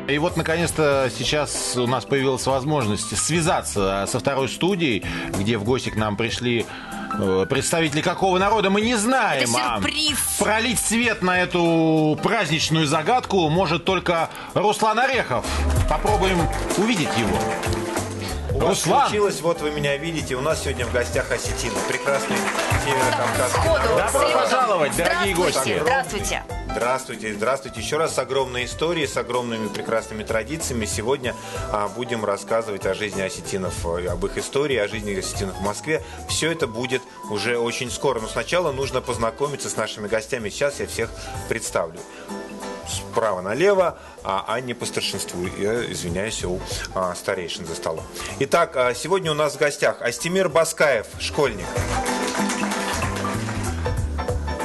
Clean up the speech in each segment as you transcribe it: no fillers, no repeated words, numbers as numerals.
И вот, наконец-то, сейчас у нас появилась возможность связаться со второй студией, где в гости к нам пришли представители какого народа, мы не знаем. Это сюрприз. Пролить свет на эту праздничную загадку может только Руслан Орехов. Попробуем увидеть его. Руслан! Случилось, вот вы меня видите, у нас сегодня в гостях осетины. Прекрасный северо-кавказский народ. Добро пожаловать, дорогие гости! Здравствуйте! Здравствуйте, здравствуйте. Еще раз с огромной историей, с огромными прекрасными традициями. Сегодня будем рассказывать о жизни осетинов, об их истории, о жизни осетинов в Москве. Все это будет уже очень скоро. Но сначала нужно познакомиться с нашими гостями. Сейчас я всех представлю. Справа налево, а не по старшинству. Я извиняюсь у старейшин за столом. Итак, сегодня у нас в гостях Астемир Баскаев, школьник.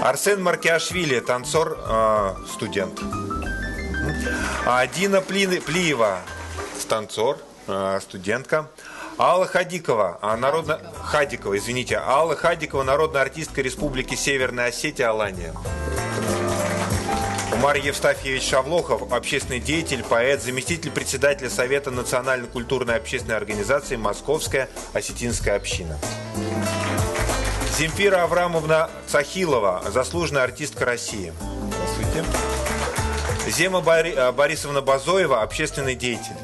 Арсен Маркиашвили, танцор, студент. Дина Плиева, танцор, студентка. Алла Хадикова, Алла Хадикова, народная артистка Республики Северная Осетия, Алания. Умар Евстафьевич Шавлохов, общественный деятель, поэт, заместитель председателя Совета национальной культурной общественной организации «Московская осетинская община». Земфира Аврамовна Цахилова, заслуженная артистка России. Здравствуйте. Зема Борисовна Базоева, общественный деятель.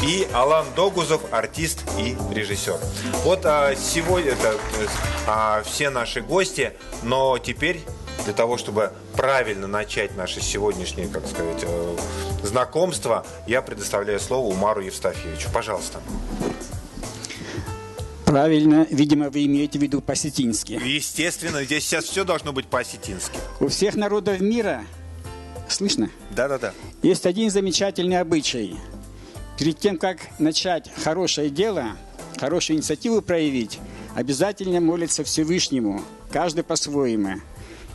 И Алан Догузов, артист и режиссер. Вот сегодня это все наши гости, но теперь для того, чтобы правильно начать наше сегодняшнее, как сказать, знакомство, я предоставляю слово Умару Евстафьевичу. Пожалуйста. Правильно, видимо, вы имеете в виду по-осетински. Естественно, здесь сейчас все должно быть по-осетински. У всех народов мира, слышно? Да. Есть один замечательный обычай. Перед тем, как начать хорошее дело, хорошую инициативу проявить, обязательно молиться Всевышнему, каждый по-своему.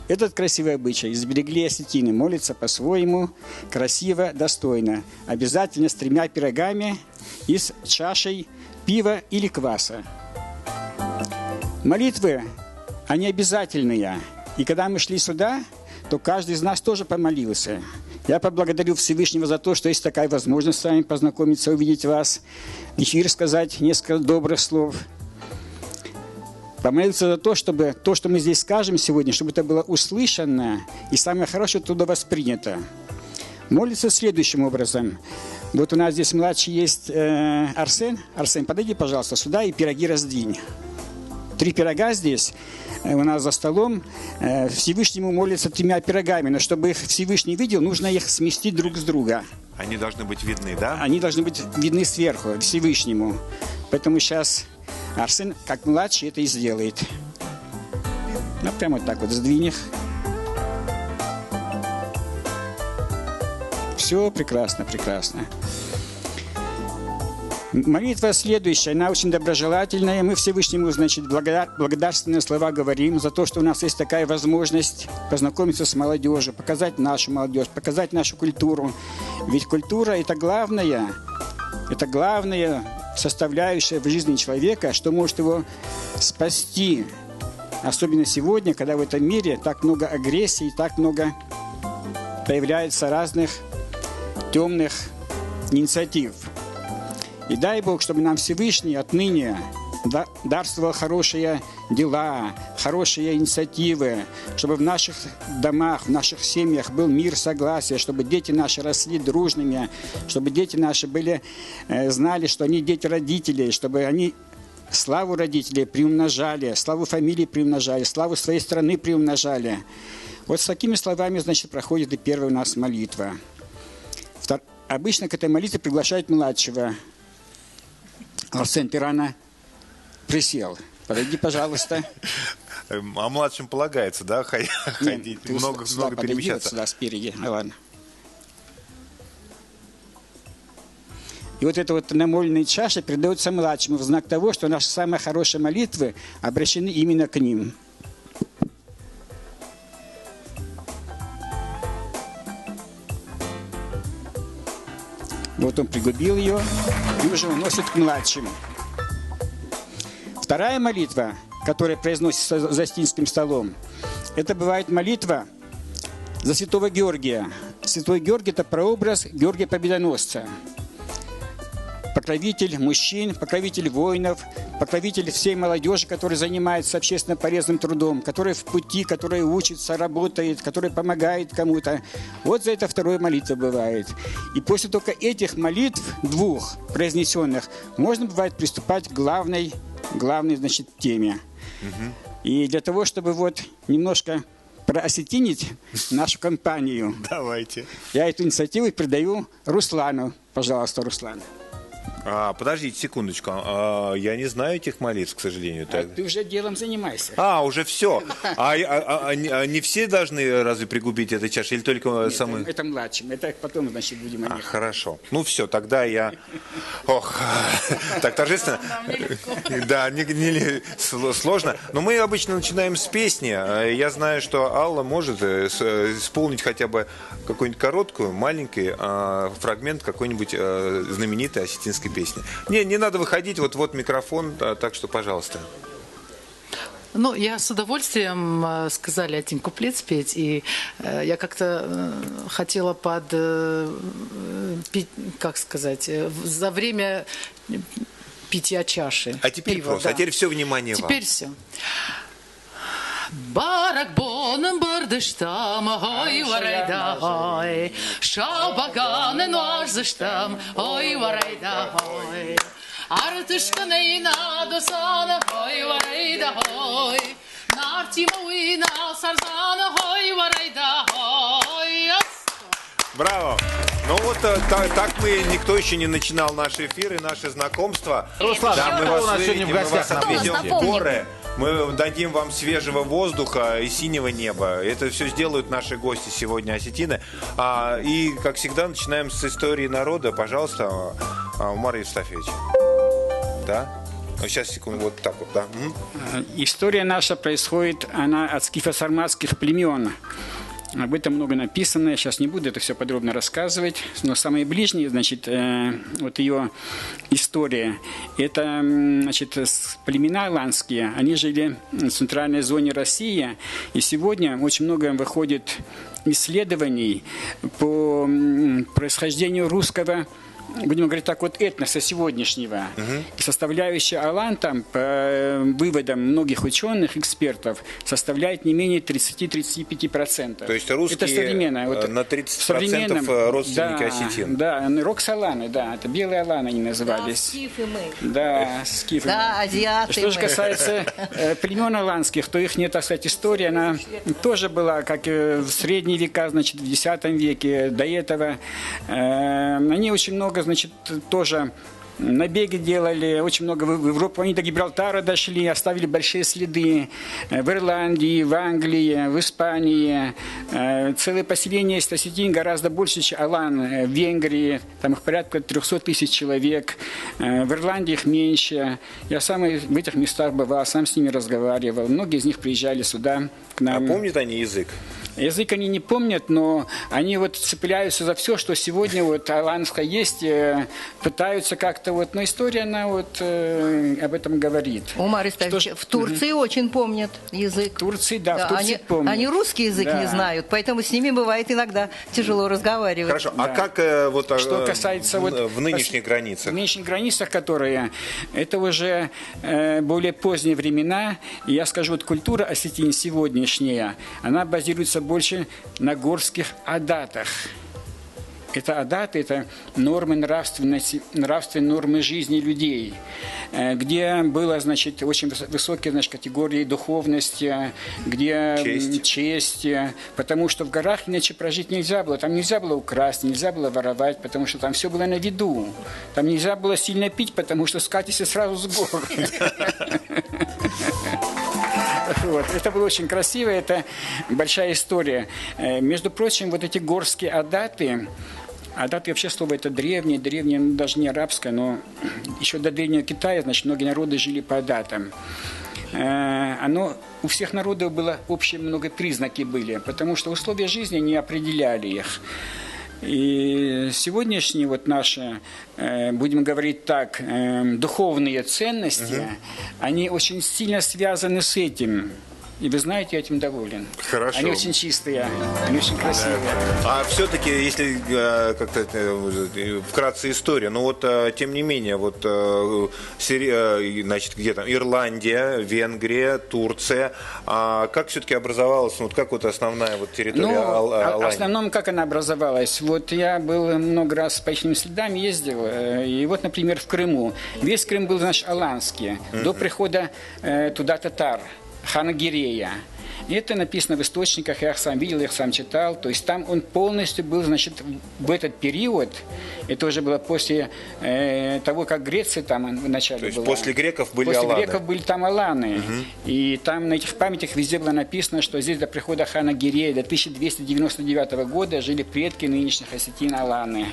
Этот красивый обычай сберегли осетины, молятся по-своему, красиво, достойно. Обязательно с 3 пирогами и с чашей пива или кваса. Молитвы, они обязательные. И когда мы шли сюда, то каждый из нас тоже помолился. Я поблагодарю Всевышнего за то, что есть такая возможность с вами познакомиться, увидеть вас, в эфир сказать несколько добрых слов. Помолиться за то, чтобы то, что мы здесь скажем сегодня, чтобы это было услышано и самое хорошее оттуда воспринято. Молиться следующим образом. Вот у нас здесь младший есть Арсен. Арсен, подойди, пожалуйста, сюда и пироги раздвинь. 3 пирога здесь у нас за столом. Всевышнему молятся 3 пирогами, но чтобы их Всевышний видел, нужно их сместить друг с друга. Они должны быть видны, да? Они должны быть видны сверху, Всевышнему. Поэтому сейчас Арсен, как младший, это и сделает. Ну, прямо вот так вот сдвинь их. Все прекрасно, прекрасно. Молитва следующая, она очень доброжелательная. Мы Всевышнему, значит, благодарственные слова говорим за то, что у нас есть такая возможность познакомиться с молодежью, показать нашу молодежь, показать нашу культуру. Ведь культура – это главная составляющая в жизни человека, что может его спасти. Особенно сегодня, когда в этом мире так много агрессии, так много появляется разных темных инициатив. И дай Бог, чтобы нам Всевышний отныне дарствовал хорошие дела, хорошие инициативы, чтобы в наших домах, в наших семьях был мир, согласие, чтобы дети наши росли дружными, чтобы дети наши знали, что они дети родителей, чтобы они славу родителей приумножали, славу фамилии приумножали, славу своей страны приумножали. Вот с такими словами, значит, проходит и первая у нас молитва. Обычно к этой молитве приглашают младшего. Арсен, ты рано присел. Подойди, пожалуйста. А младшим полагается, да, ходить, много перемещаться. Сюда, спереди. Ладно. И вот эта вот намоленная чаша передается младшему в знак того, что наши самые хорошие молитвы обращены именно к ним. Вот он пригубил ее и уже уносит к младшим. Вторая молитва, которая произносится за осетинским столом, это бывает молитва за святого Георгия. Святой Георгий – это прообраз Георгия Победоносца. Покровитель мужчин, покровитель воинов, покровитель всей молодежи, которая занимается общественно полезным трудом, которая в пути, которая учится, работает, которая помогает кому-то. Вот за это вторая молитва бывает. И после только этих молитв, двух произнесенных, можно бывает приступать к главной значит, теме. И для того, чтобы вот немножко проосетинить нашу компанию, Давайте. я эту инициативу передаю Руслану. Пожалуйста, Руслан. Подождите секундочку. Я не знаю этих молитв, к сожалению. А ты уже делом занимайся. Уже все. Не все должны разве пригубить этой чаши? Или только Нет, самые... это младшим. Это потом, значит, будем о них. Хорошо. Ну все, тогда я... Ох, так торжественно. Да, сложно. Но мы обычно начинаем с песни. Я знаю, что Алла может исполнить хотя бы какую-нибудь короткую, маленький фрагмент какой-нибудь знаменитой осетинской песни. Не надо выходить, вот микрофон, так что, пожалуйста. Ну, я с удовольствием сказали один куплет спеть, и я как-то хотела как сказать, за время питья чаши. А теперь пива, просто, да. а теперь все внимание вам. Теперь все. Барак боным бардыштам, ой варайда, ой, шабаганын арзыштам, ой варайда, ой, артышканы надусаны, ой варайда, ой, нартимы на сарзаны, ой варайда, ой. Браво! Ну вот так никто еще не начинал наши эфиры, наши знакомства. Руслан, да, мы кто вас у нас сегодня в выведем, мы гостях вас отведем напомните? в горы. Мы дадим вам свежего воздуха и синего неба. Это все сделают наши гости сегодня, осетины. И, как всегда, начинаем с истории народа. Пожалуйста, Умар Евстафьевич. Да? Сейчас, секунду, вот так вот, да. История наша происходит, она от скифо-сарматских племен. Об этом много написано, я сейчас не буду это все подробно рассказывать, но самые ближние, значит, вот ее история, это, значит, племена аланские, они жили в центральной зоне России, и сегодня очень много выходит исследований по происхождению русского, будем говорить так, вот этноса сегодняшнего. И составляющая алан там, по выводам многих ученых, экспертов, составляет не менее 30-35%. То есть русские это современное. Вот на 30% родственники осетин. Да, рокс-аланы, да, это белые аланы они назывались. Да, скифы мы. Да, скифы. Да, азиаты Что же мы. касается племен аланских, то их, так сказать, история, она тоже была, как в средние века, значит, в X веке, до этого. Они очень много, значит, тоже набеги делали, очень много в Европу. Они до Гибралтара дошли, оставили большие следы в Ирландии, в Англии, в Испании. Целое поселение есть осетин гораздо больше, чем алан в Венгрии. Там их порядка 300 тысяч человек. В Ирландии их меньше. Я сам в этих местах бывал, сам с ними разговаривал. Многие из них приезжали сюда к нам. А помнят они язык? Язык они не помнят, но они вот цепляются за все, что сегодня вот аланское есть, пытаются как-то вот, но история, она вот об этом говорит. Умар Евстафьевич, в Турции очень помнят язык. В Турции, да, в Турции помнят. Они русский язык Да. не знают, поэтому с ними бывает иногда тяжело разговаривать. Хорошо, Да. а как Что касается вот в нынешних границах? В нынешних границах, которые, это уже более поздние времена, и я скажу, вот культура осетин сегодняшняя, она базируется больше на горских адатах. Это адаты, это нормы нравственности, нравственные нормы жизни людей, где было, значит, очень высокие, значит, категории духовности, где честь, потому что в горах иначе прожить нельзя было. Там нельзя было украсть, нельзя было воровать, потому что там все было на виду. Там нельзя было сильно пить, потому что скатишься сразу с гор. Вот. Это было очень красиво, это большая история. Между прочим, вот эти горские адаты, вообще слово это древнее, ну, даже не арабское, но еще до Древнего Китая, значит, многие народы жили по адатам. Оно у всех народов было общие много признаки были, потому что условия жизни не определяли их. И сегодняшние вот наши, будем говорить так, духовные ценности, они очень сильно связаны с этим. И вы знаете, я этим доволен. Хорошо. Они очень чистые, они очень красивые. А все-таки, если как-то вкратце история, но вот тем не менее, вот значит, где там Ирландия, Венгрия, Турция, как все-таки образовалась, вот как вот основная вот территория Алании? В основном, как она образовалась? Вот я был много раз по их следам ездил, и вот, например, в Крыму. Весь Крым был, значит, аланский, до прихода туда татар, хана Гирея. И это написано в источниках, я их сам видел, я их сам читал. То есть там он полностью был, значит, в этот период, это уже было после того, как Греция там вначале была. То есть после греков были после аланы? После греков были там аланы. И там на этих памятях везде было написано, что здесь до прихода хана Гирея до 1299 года жили предки нынешних осетин аланы.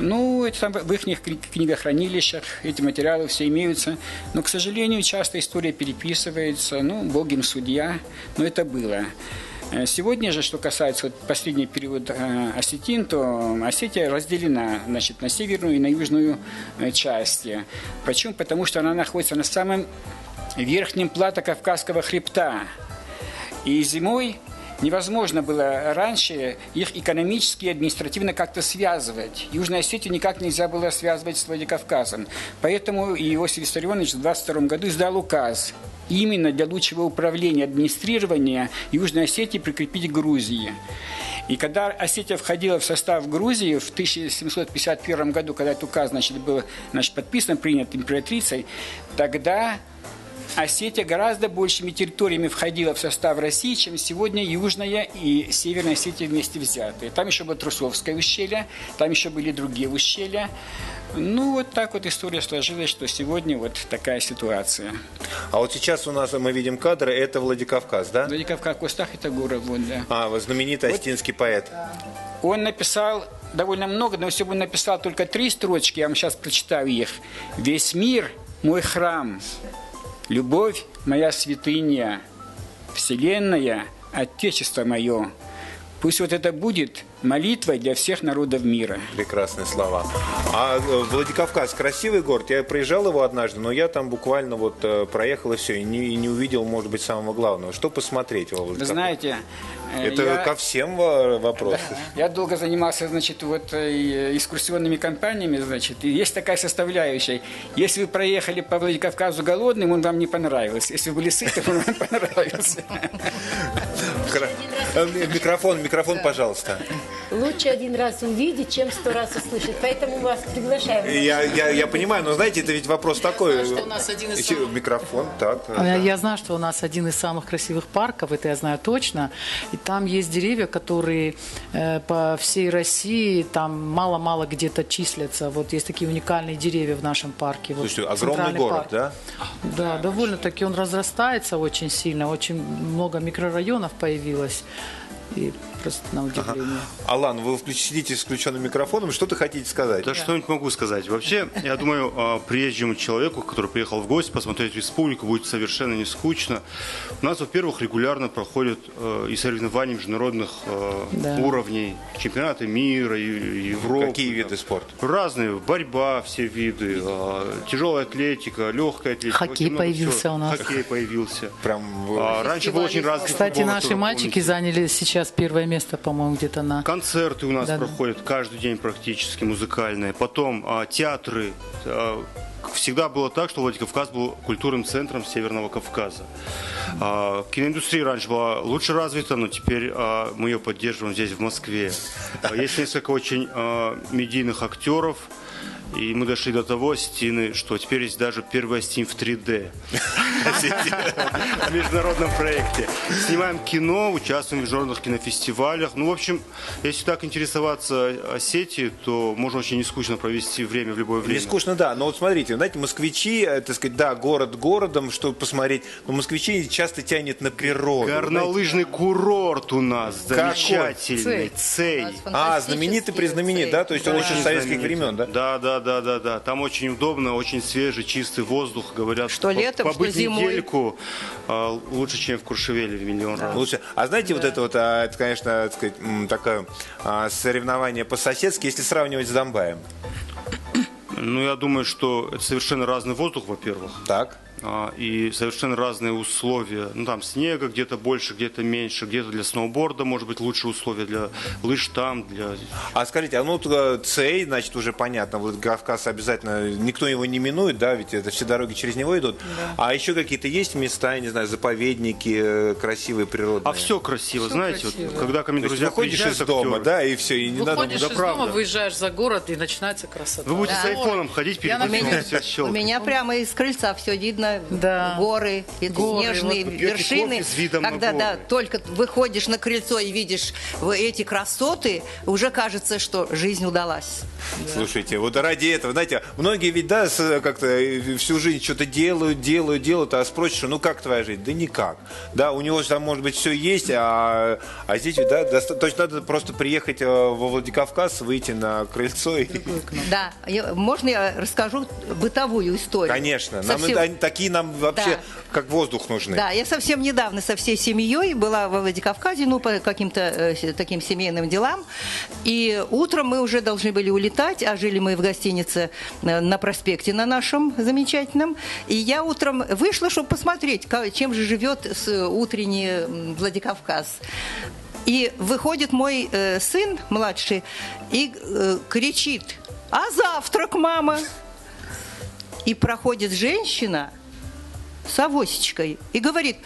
Ну, это там в их книгохранилищах, эти материалы все имеются. Но, к сожалению, часто история переписывается. Ну, Бог им судья. Но это было. Сегодня же, что касается вот последний период осетин, то Осетия разделена, значит, на северную и на южную части. Почему? Потому что она находится на самом верхнем плато Кавказского хребта. И зимой невозможно было раньше их экономически и административно как-то связывать. Южную Осетию никак нельзя было связывать с Владикавказом. Поэтому Иосиф Виссарионович в 22 году издал указ именно для лучшего управления, администрирования Южной Осетии прикрепить к Грузии. И когда Осетия входила в состав Грузии в 1751 году, когда этот указ, значит, был, значит, подписан, принят императрицей, тогда Осетия гораздо большими территориями входила в состав России, чем сегодня Южная и Северная Осетия вместе взятые. Там еще было Трусовское ущелье, там еще были другие ущелья. Ну, вот так вот история сложилась, что сегодня вот такая ситуация. А вот сейчас у нас мы видим кадры, это Владикавказ, да? Владикавказ, в кустах это город, вот, да. Вот знаменитый осетинский поэт. Он написал довольно много, но если бы он написал только 3 строчки, я вам сейчас прочитаю их. «Весь мир – мой храм, любовь – моя святыня, вселенная – отечество мое. Пусть вот это будет молитвой для всех народов мира». Прекрасные слова. А Владикавказ красивый город. Я проезжал его однажды, но я там буквально вот проехал и все, и не увидел, может быть, самого главного. Что посмотреть во Владикавказе? Вы знаете, это ко всем вопросы. Да, я долго занимался, значит, вот экскурсионными компаниями, значит, и есть такая составляющая. Если вы проехали по Владикавказу голодным, он вам не понравился. Если вы были сыты, он вам понравился. Микрофон, пожалуйста. Лучше один раз увидеть, чем 100 раз услышать. Поэтому мы вас приглашаем. Я понимаю, но знаете, это ведь вопрос такой. Микрофон, так. Я знаю, что у нас один из самых красивых парков, это я знаю точно. И там есть деревья, которые по всей России там мало-мало где-то числятся. Вот есть такие уникальные деревья в нашем парке. Вот, слушайте, огромный город, парк. да? Да, довольно-таки он разрастается очень сильно. Очень много микрорайонов появилось. И просто на удивление. Алан, вы сидите с включенным микрофоном, что-то хотите сказать? Да, что-нибудь могу сказать. Вообще, я думаю, приезжему человеку, который приехал в гости, посмотреть республику, будет совершенно не скучно. У нас, во-первых, регулярно проходят и соревнования международных уровней, чемпионаты мира, Европы. Какие виды спорта? Разные. Борьба, все виды, тяжелая атлетика, легкая атлетика. Хоккей появился у нас. Хоккей появился. Прям... Раньше был очень развит. Кстати, наши мальчики заняли сейчас первое место, по-моему, где-то на... Концерты у нас проходят каждый день практически музыкальные. Потом театры. Всегда было так, что Владикавказ был культурным центром Северного Кавказа. Киноиндустрия раньше была лучше развита, но теперь мы ее поддерживаем здесь, в Москве. Есть несколько очень медийных актеров. И мы дошли до того, осетины, что теперь есть даже первый осетин в 3D в международном проекте. Снимаем кино, участвуем в международных кинофестивалях. Ну, в общем, если так интересоваться Осетией, то можно очень нескучно провести время в любое время. Не скучно, да. Но вот смотрите, знаете, москвичи, так сказать, да, город городом, чтобы посмотреть, но москвичи часто тянет на природу. Горнолыжный курорт у нас замечательный. Цей. Знаменитый, да? То есть он еще с советских времен, да? Да. Там очень удобно, очень свежий, чистый воздух. Говорят, что летом, побыть что зимой. Недельку лучше, чем в Куршевеле в миллион раз. Лучше. А знаете, вот это вот, это, конечно, так сказать, такое соревнование по-соседски, если сравнивать с Домбаем. Ну, я думаю, что это совершенно разный воздух, во-первых. Так. и совершенно разные условия. Ну, там снега где-то больше, где-то меньше, где-то для сноуборда, может быть, лучше условия, для лыж там, для... А скажите, а ну Цей, значит, уже понятно, Владикавказ обязательно, никто его не минует, да, ведь это все дороги через него идут. Да. А еще какие-то есть места, я не знаю, заповедники, красивые, природные? А все красиво, Все знаете, красиво. Вот, когда ко мне друзья выходишь приезжают, из дома, актеры, да, и все, и не надо... Выходишь из дома, выезжаешь за город, и начинается красота. Вы будете Да. с айфоном ходить перед Я, этим, например, все У щелкает. меня прямо из крыльца все видно, Да. горы, эти Горы, снежные вот пьете вершины. кофе с видом на Когда горы. только выходишь на крыльцо и видишь эти красоты, уже кажется, что жизнь удалась. Слушайте, вот ради этого, знаете, многие ведь, да, как-то всю жизнь что-то делают, а спросишь, ну как твоя жизнь? Да никак. Да, у него же там, может быть, все есть, а здесь, да, то есть надо просто приехать во Владикавказ, выйти на крыльцо и... Да, можно я расскажу бытовую историю? Конечно, Совсем- такие нам вообще Да. как воздух нужны. Да, я совсем недавно со всей семьей была во Владикавказе, ну, по каким-то таким семейным делам. И утром мы уже должны были улетать, а жили мы в гостинице на проспекте на нашем замечательном. И я утром вышла, чтобы посмотреть, чем же живет утренний Владикавказ. И выходит мой сын младший и кричит: «А завтрак, мама?» И проходит женщина с авосечкой и говорит: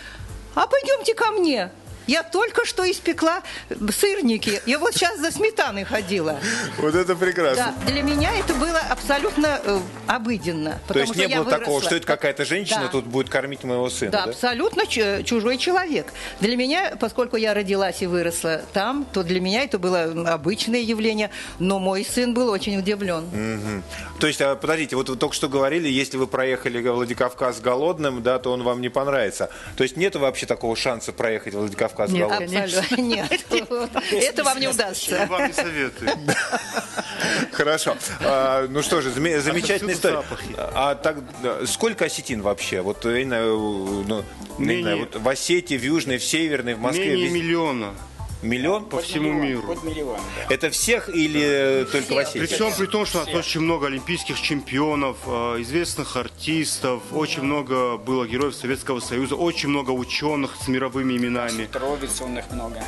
«А пойдемте ко мне. Я только что испекла сырники. Я вот сейчас за сметаной ходила». Вот это прекрасно. Да, для меня это было абсолютно обыденно. То есть не я было такого, выросла. что это какая-то женщина Да. тут будет кормить моего сына, Да, да? абсолютно чужой человек. Для меня, поскольку я родилась и выросла там, то для меня это было обычное явление, но мой сын был очень удивлен. Мгм. То есть, подождите, вот вы только что говорили, если вы проехали Владикавказ голодным, да, то он вам не понравится. То есть нет вообще такого шанса проехать Владикавказ Нет, голодным? Абсолютно нет. Это вам не удастся. Я вам не советую. Хорошо. Ну что же, замечательная история. Отсюда запахи. А так, сколько осетин вообще? Вот, я не знаю, ну, не знаю, вот в Осетии, в Южной, в Северной, в Москве. Менее везде. миллиона Миллион? по всему миру. Под миллион, да. Это всех или только в Осетии? Причем при том, что у нас очень много олимпийских чемпионов, известных артистов, очень много было героев Советского Союза, очень много ученых с мировыми именами. Традиционных много.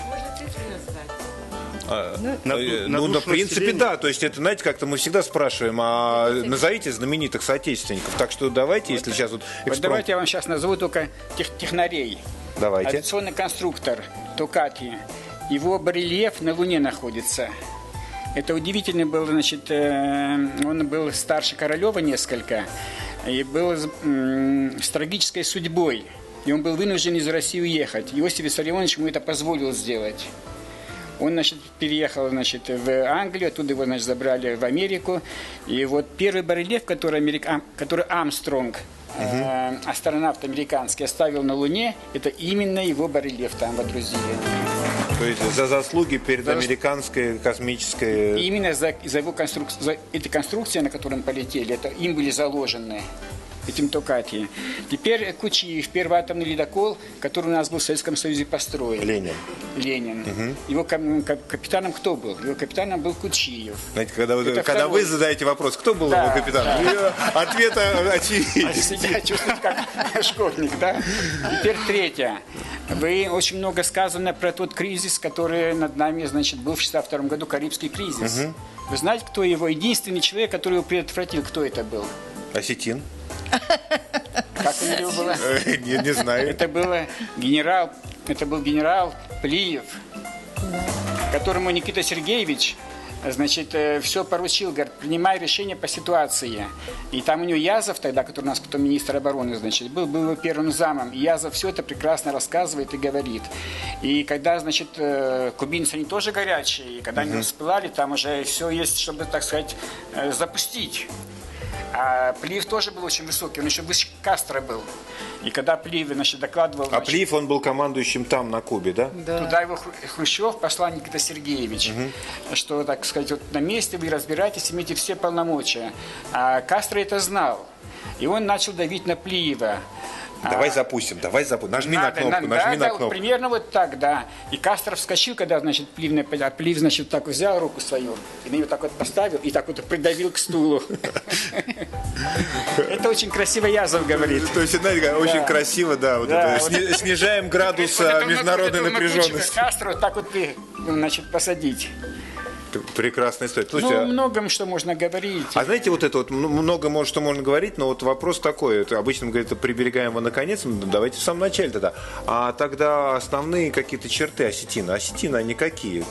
В принципе, да. То есть, это, знаете, как-то мы всегда спрашиваем, а назовите знаменитых соотечественников. Так что давайте, если сейчас вот... Вот давайте я вам сейчас назову только технарей. Давайте. Авиационный конструктор Токати. Его барельеф на Луне находится. Это удивительно было, значит, он был старше Королева несколько и был с трагической судьбой. И он был вынужден из России уехать. Иосиф Виссарионович ему это позволил сделать. Он, значит, переехал, значит, в Англию, оттуда его, значит, забрали в Америку. И вот первый барельеф, который Армстронг, астронавт американский, оставил на Луне, это именно его барельеф там водрузили. То есть за заслуги перед американской космической... И Именно за его конструкцию, за эти конструкции, на которые полетели, это им были заложены. Этим Токати. Теперь Кучиев, первый атомный ледокол, который у нас был в Советском Союзе построен. Ленин. Его капитаном кто был? Его капитаном был Кучиев. Знаете, когда вы второй. задаете вопрос, кто был Да, его капитаном, ответ очевиден. Себя чувствует как школьник, да? Теперь третье. Очень много сказано про тот кризис, который над нами, значит, был в 1962 году, Карибский кризис. Вы знаете, кто его? Единственный человек, который его предотвратил, кто это был? Осетин? Как у него было? Не знаю. Это был генерал Плиев, которому Никита Сергеевич, значит, все поручил, говорит, принимай решение по ситуации. И там у него Язов тогда, который у нас потом министр обороны, значит, был его первым замом. И Язов все это прекрасно рассказывает и говорит. И когда, значит, кубинцы, они тоже горячие, и когда они всплывали, там уже все есть, чтобы, так сказать, запустить. А Плиев тоже был очень высокий, он еще выше Кастро был. И когда Плиев, значит, докладывал... А Плиев, он был командующим там, на Кубе, да? Туда его Хрущев послал Никита Сергеевич, что, так сказать, вот на месте вы разбираетесь, имеете все полномочия. А Кастро это знал. И он начал давить на Плиева. Давай запустим. Нажми на кнопку, нажми на кнопку. Примерно вот так, да. И Кастров вскочил, когда, значит, Плив, значит, так взял руку свою, и на нее так вот поставил, и так вот придавил к стулу. Это очень красиво Язов говорит. То есть, знаете, очень красиво, да. Снижаем градус международной напряженности. Кастров так вот, значит, посадить. Прекрасная история. Слушайте, многом что можно говорить. А знаете, вот это вот много что можно говорить, но вот вопрос такой, это обычно мы говорим, это приберегаем его наконец, давайте в самом начале тогда. А тогда основные какие-то черты осетина. Осетина они какие?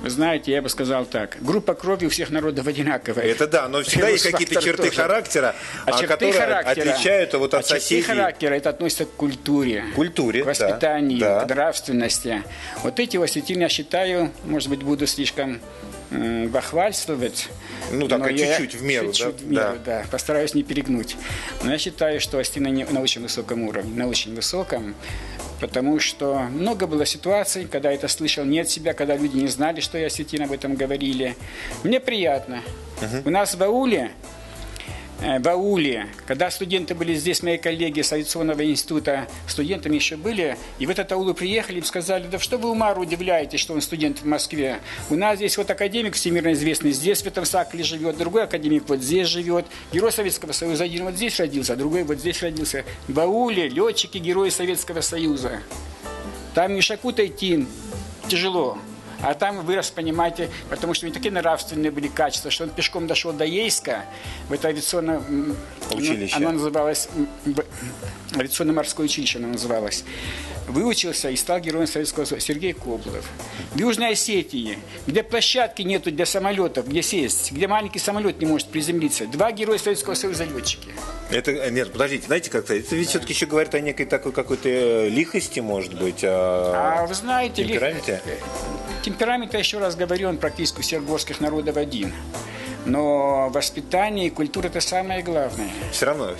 Вы знаете, я бы сказал так. Группа крови у всех народов одинаковая. Это да, но всегда есть какие-то черты характера, которые отличают от соседей. Черты характера, это относится к культуре. К воспитанию, к нравственности. Вот эти осетины, я считаю, может быть, буду слишком бахвальствовать. Ну, так, чуть-чуть в меру, да. Постараюсь не перегнуть. Но я считаю, что осетины на очень высоком уровне, на очень высоком. Потому что много было ситуаций, когда я это слышал не от себя, когда люди не знали, что я осетин, об этом говорили. Мне приятно. У нас в ауле, когда студенты были здесь, мои коллеги с авиационного института, студентами еще были, и в этот аул приехали, им сказали, да что вы Умару удивляетесь, что он студент в Москве. У нас здесь вот академик всемирно известный, здесь в этом Сакле живет, другой академик вот здесь живет, герой Советского Союза один вот здесь родился, а другой вот здесь родился. В ауле летчики, герои Советского Союза. Там Мишаку-то идти тяжело. А там вырос, понимаете, потому что у него такие нравственные были качества, что он пешком дошел до Ейска, в это авиационное училище. Оно называлось, авиационно-морское училище оно называлось. Выучился и стал героем Советского Союза. Сергей Коблов. В Южной Осетии, где площадки нету для самолетов, где сесть, где маленький самолет не может приземлиться. 2 героя Советского Союза летчики. Нет, подождите, знаете, как-то это ведь все-таки еще говорит о некой такой какой-то лихости, может быть, вы знаете, темпераменте? Темперамент, я еще раз говорю, он практически у всех горских народов один. Но воспитание и культура – это самое главное. Все равно,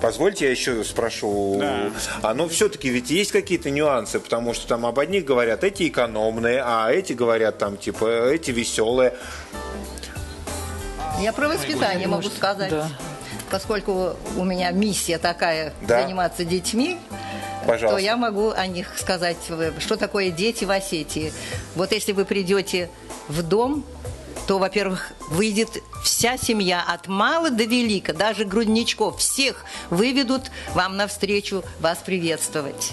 позвольте я еще спрошу. Да. Но все-таки ведь есть какие-то нюансы, потому что там об одних говорят, эти экономные, а эти говорят, там, типа, эти веселые. Я про воспитание могу сказать. Да. Поскольку у меня миссия такая заниматься детьми, то я могу о них сказать, что такое дети в Осетии. Вот если вы придете в дом, то, во-первых, выйдет вся семья от мала до велика, даже грудничков, всех выведут вам навстречу вас приветствовать.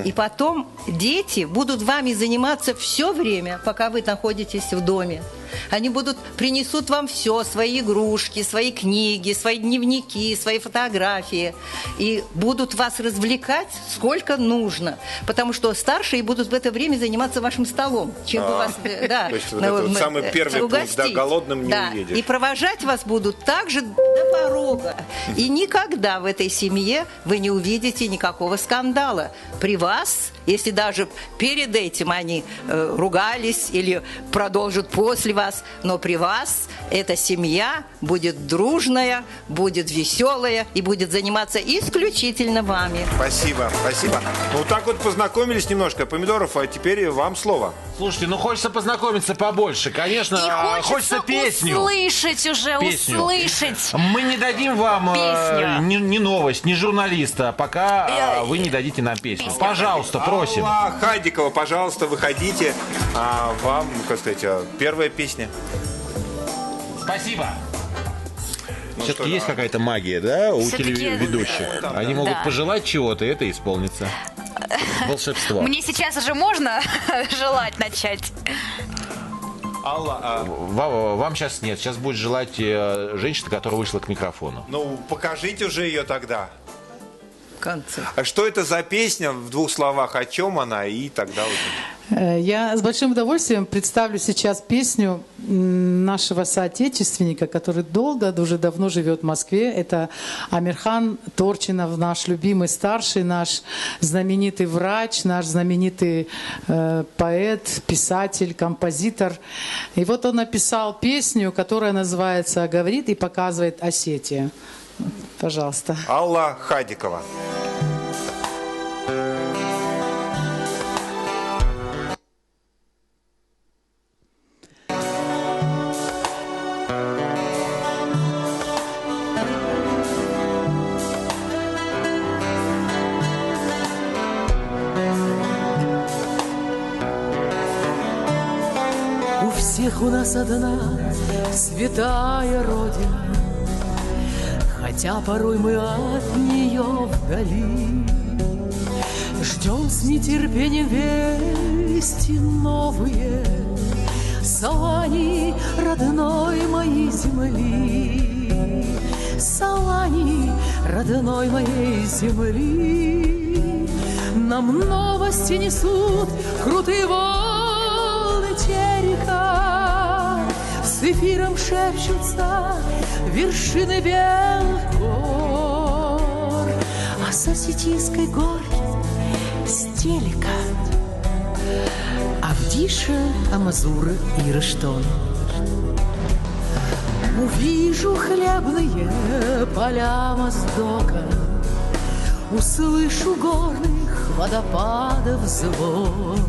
И потом дети будут вами заниматься все время, пока вы находитесь в доме. Они принесут вам все, свои игрушки, свои книги, свои дневники, свои фотографии. И будут вас развлекать сколько нужно. Потому что старшие будут в это время заниматься вашим столом. Чем бы вас, то есть вот это самый первый пункт, голодным не уедешь. И провожать вас будут также до порога. И никогда в этой семье вы не увидите никакого скандала. При вас, если даже перед этим они ругались или продолжат после вас, но при вас эта семья будет дружная, будет веселая и будет заниматься исключительно вами. Спасибо. Ну, так вот познакомились немножко, Помидоров, а теперь вам слово. Слушайте, хочется познакомиться побольше, конечно. И хочется песню. Услышать. Мы не дадим вам ни новость, ни журналиста, пока вы не дадите нам песню. Пожалуйста, просим. Алла Хадикова, пожалуйста, выходите. Вам, как сказать, первая песня. Спасибо. Все-таки есть какая-то магия, да, у телеведущих? Они могут пожелать чего-то, и это исполнится. Волшебство. Мне сейчас уже можно желать начать? Алла, вам сейчас нет. Сейчас будет желать женщина, которая вышла к микрофону. Ну, покажите уже ее тогда. Конце. А что это за песня, в 2 словах, о чем она и тогда уже? Я с большим удовольствием представлю сейчас песню нашего соотечественника, который уже давно живет в Москве. Это Амирхан Торчинов, наш любимый старший, наш знаменитый врач, наш знаменитый поэт, писатель, композитор. И вот он написал песню, которая называется «Говорит и показывает Осетия». Пожалуйста. Алла Хадикова. всех у нас одна святая Родина, хотя порой мы от нее вдали. Ждем с нетерпением вести новые с Алании, родной моей земли, с Алании, родной моей земли. Нам новости несут крутые волны Терека, с эфиром шепчутся вершины белых гор, а с Осетийской горки стелика Авдиша, Амазуры и Рыштон. Увижу хлебные поля Моздока, услышу горных водопадов звон,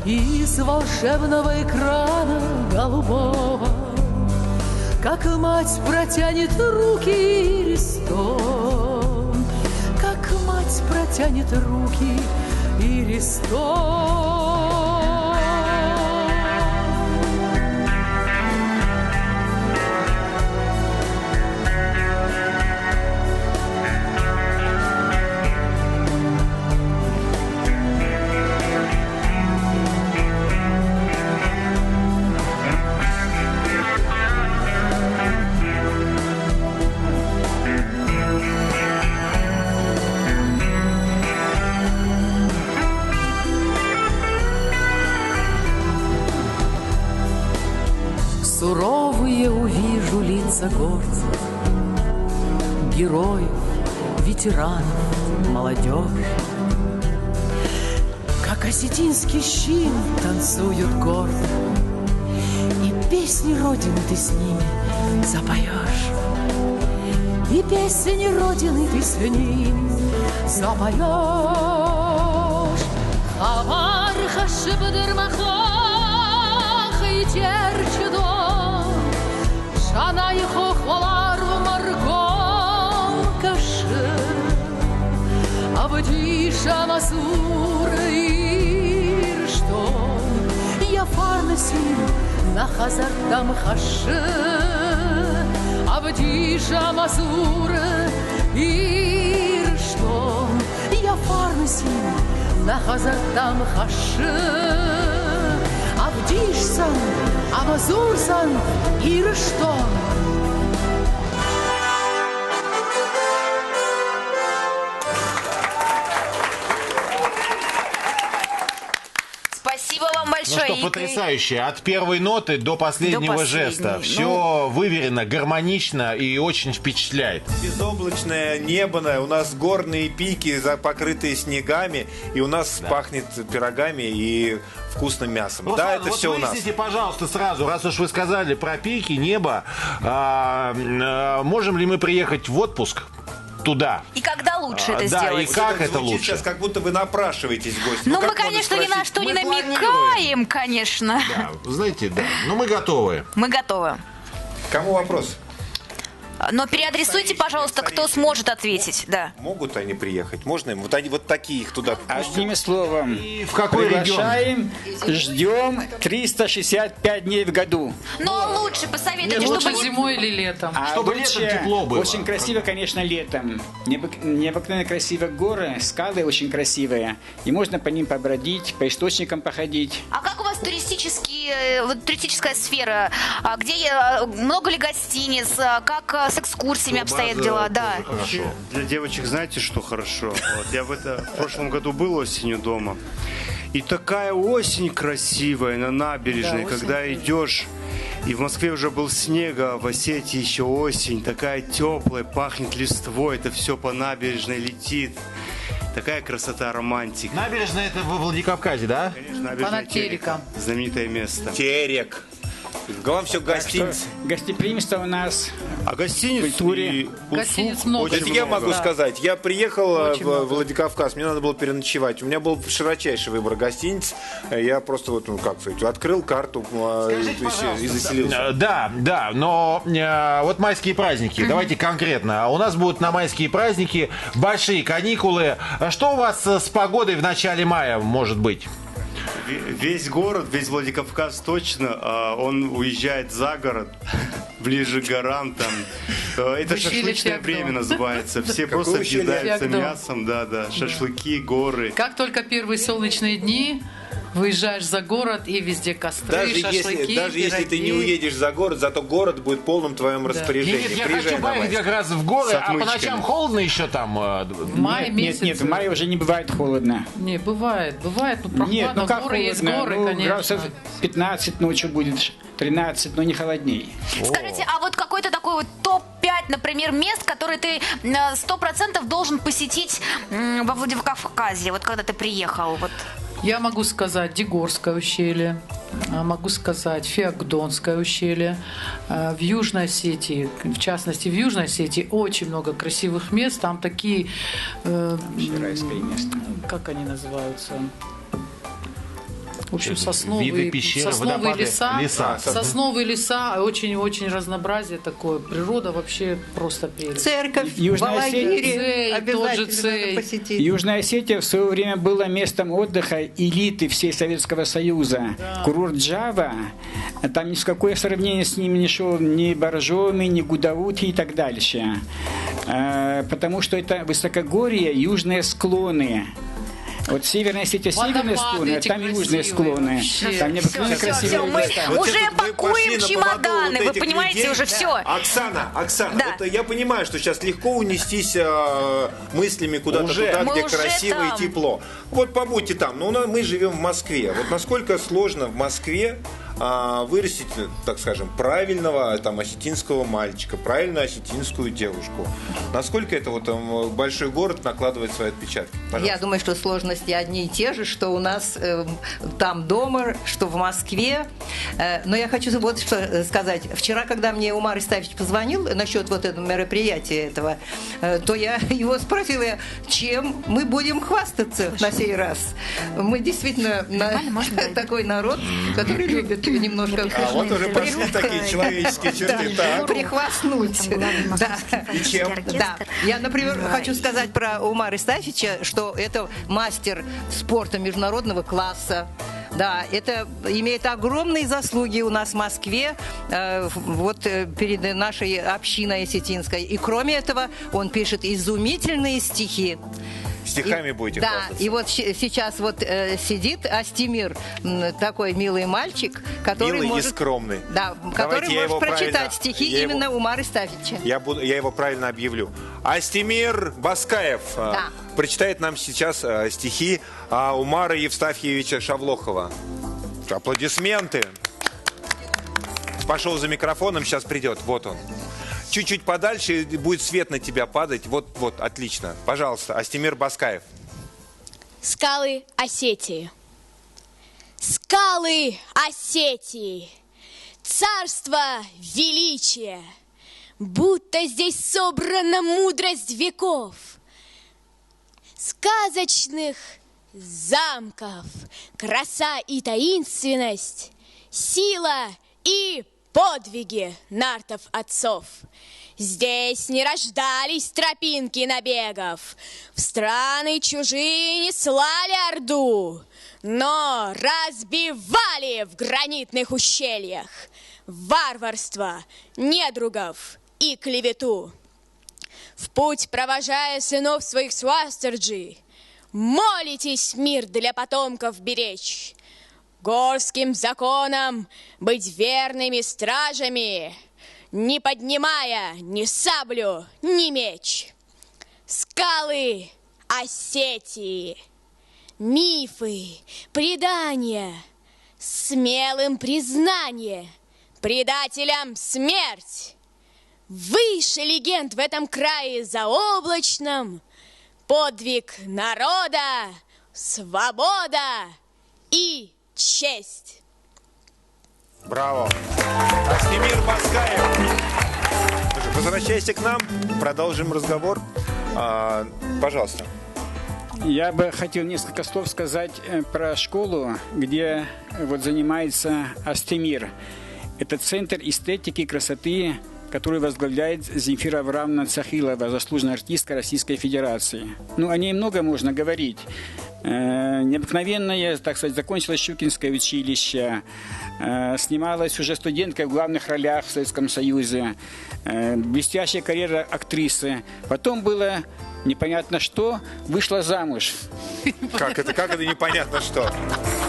и с волшебного экрана голубого, как мать протянет руки рестом, как мать протянет руки и рестом. Суровые увижу лица горцев, героев, ветеранов, молодежь. Как осетинский щин танцуют гордо, и песни Родины ты с ними запоешь, и песни Родины ты с ними запоешь. Хавар хашибдыр махах и терчидо, Шана и хохвалар в маргон каши, Авдиша Мазур и Рыштон, Я фарнасим на хазартам хаши, Авдиша Мазур и Рыштон, Я фарнасим на хазартам хаши, Авдишсан, Амазурсан и Рыштон. Спасибо вам большое. Ну что, потрясающе. От первой ноты до последнего жеста. Все выверено, гармонично и очень впечатляет. Безоблачное небо, у нас горные пики, покрытые снегами, и у нас пахнет пирогами и вкусным мясом. Руслан, да, это вот все у нас. Выясните, пожалуйста, сразу, раз уж вы сказали про пики, небо, можем ли мы приехать в отпуск туда? И когда лучше это да, сделать? и как это Звучит лучше? сейчас, как будто вы напрашиваетесь в гости. Ну, как мы, конечно, можно ни на спросить? что не Мы намекаем, конечно. Да, знаете, да. Но мы готовы. Мы готовы. Кому вопрос? Но переадресуйте, пожалуйста, кто сможет ответить. Да. Могут они приехать? Можно им? Вот они вот такие их туда пустят? Одним словом, И в какой приглашаем, ждем 365 дней в году. Но лучше посоветуйте, Лучше чтобы... зимой или летом? Чтобы лучше, летом тепло было. Очень красиво, конечно, летом. Необыкновенно красивые горы, скалы очень красивые. И можно по ним побродить, по источникам походить. А как у вас туристическая сфера? Где много ли гостиниц? Как с экскурсиями обстоят дела? Да. Вообще, для девочек знаете, что хорошо? Вот, я в прошлом году был осенью дома. И такая осень красивая на набережной, когда идешь. И в Москве уже был снег, а в Осетии еще осень. Такая теплая, пахнет листвой. Это все по набережной летит. Такая красота, романтика. Набережная это во Владикавказе, да? Конечно, набережная Понад Тереком. Знаменитое место. Терек. Главное, все гостиницы. Гостеприимство у нас А гостиниц культуре. и Гостиниц услуг много. очень Это я могу Да. сказать. Я приехал Очень в много. Владикавказ, мне надо было переночевать. У меня был широчайший выбор гостиниц. Я просто вот, как сказать, открыл карту и заселился. Да, но вот майские праздники, давайте конкретно. У нас будут на майские праздники большие каникулы. Что у вас с погодой в начале мая может быть? Весь город, весь Владикавказ точно, он уезжает за город, ближе к горам. Там. Это шашлычное время называется. Все просто объедаются мясом, да, шашлыки, горы. Как только первые солнечные дни, выезжаешь за город, и везде костры, шашлыки, даже если ты не уедешь за город, зато город будет в полном твоем распоряжении. Нет, я хочу поехать как раз в горы, а по ночам холодно еще там? В мае месяце. Нет, в мае уже не бывает холодно. Не, бывает, ну прохладно, Нет, ну как горы холодно? есть горы, Ну, конечно. градусов 15 ночью будет, 13, но не холодней. Скажите, а вот какой-то такой вот топ-5, например, мест, которые ты 100% должен посетить во Владикавказе, вот когда ты приехал? Вот. Я могу сказать Дегорское ущелье, могу сказать Феогдонское ущелье. В Южной Осетии, в частности в Южной Осетии, очень много красивых мест. Там такие... Райское место. Как они называются? В общем, Виды сосновые, пещеры, сосновые водопады, леса, леса. сосновые леса, очень-очень разнообразие такое. Природа вообще просто прелесть. Церковь, Южная Балагире, Осетия, тот же обязательно Цей. надо посетить. Южная Осетия в свое время была местом отдыха элиты всей Советского Союза. Курорт Джава, там ни в какое сравнение с ним не шел ни Боржоми, ни Гудаути и так дальше. Потому что это высокогорье, южные склоны. Вот Северная Осетия, северные склоны, а там южные склоны. Там необыкновенно красивые мы места. Вот уже это вы пакуем пошли на чемоданы, поводу вы этих понимаете, людей. уже все. Оксана, Да. вот я понимаю, что сейчас легко унестись мыслями куда-то Уже. туда, Мы где уже красиво там. и тепло. Вот побудьте там. Но мы живем в Москве. Вот насколько сложно в Москве вырастить, так скажем, правильного там осетинского мальчика, правильную осетинскую девушку. Насколько это вот большой город накладывает свои отпечатки? Пожалуйста. Я думаю, что сложности одни и те же, что у нас там дома, что в Москве. Но я хочу вот что сказать. Вчера, когда мне Умар Истафич позвонил насчет вот этого мероприятия этого, то я его спросила, чем мы будем хвастаться на сей раз. Мы действительно такой народ, который любит немножко А вот уже пошли такие человеческие черты. Так. прихвастнуть. Да. И чем? Да. Я, например, хочу сказать про Умара Истафича, что это мастер спорта международного класса. Да, это имеет огромные заслуги у нас в Москве, перед нашей общиной осетинской. И кроме этого, он пишет изумительные стихи. Стихами будете Да, хвастаться. и вот сейчас сидит Астемир, такой милый мальчик, который Милый может... и скромный. Да, Давайте который я может его прочитать правильно- стихи я его- именно Умара Истафича. Я его правильно объявлю. Астемир Баскаев Да. прочитает нам сейчас стихи Умара Евстафьевича Шавлохова. Аплодисменты. Пошел за микрофоном, сейчас придет. Вот он. Чуть-чуть подальше, и будет свет на тебя падать. Вот, отлично. Пожалуйста, Астемир Баскаев. Скалы Осетии. Скалы Осетии. Царство величия. Будто здесь собрана мудрость веков. Сказочных замков. Краса и таинственность. Сила и подвиги нартов отцов. Здесь не рождались тропинки набегов, в страны чужие не слали орду, но разбивали в гранитных ущельях варварство, недругов и клевету. В путь провожая сынов своих Суастерджи, молитесь мир для потомков беречь, горским законам быть верными стражами, не поднимая ни саблю, ни меч. Скалы Осетии, мифы, предания, смелым признание, предателям смерть. Выше легенд в этом крае заоблачном подвиг народа, свобода и честь. Браво. Астемир Баскаев. Возвращайся к нам, продолжим разговор. Пожалуйста. Я бы хотел несколько слов сказать про школу, где вот занимается Астемир. Это центр эстетики и красоты, которую возглавляет Земфира Авраамовна Цахилова, заслуженная артистка Российской Федерации. Ну, о ней много можно говорить. Необыкновенная, так сказать, закончила Щукинское училище, снималась уже студенткой в главных ролях в Советском Союзе, блестящая карьера актрисы. Потом было непонятно что, вышла замуж. Как это непонятно что?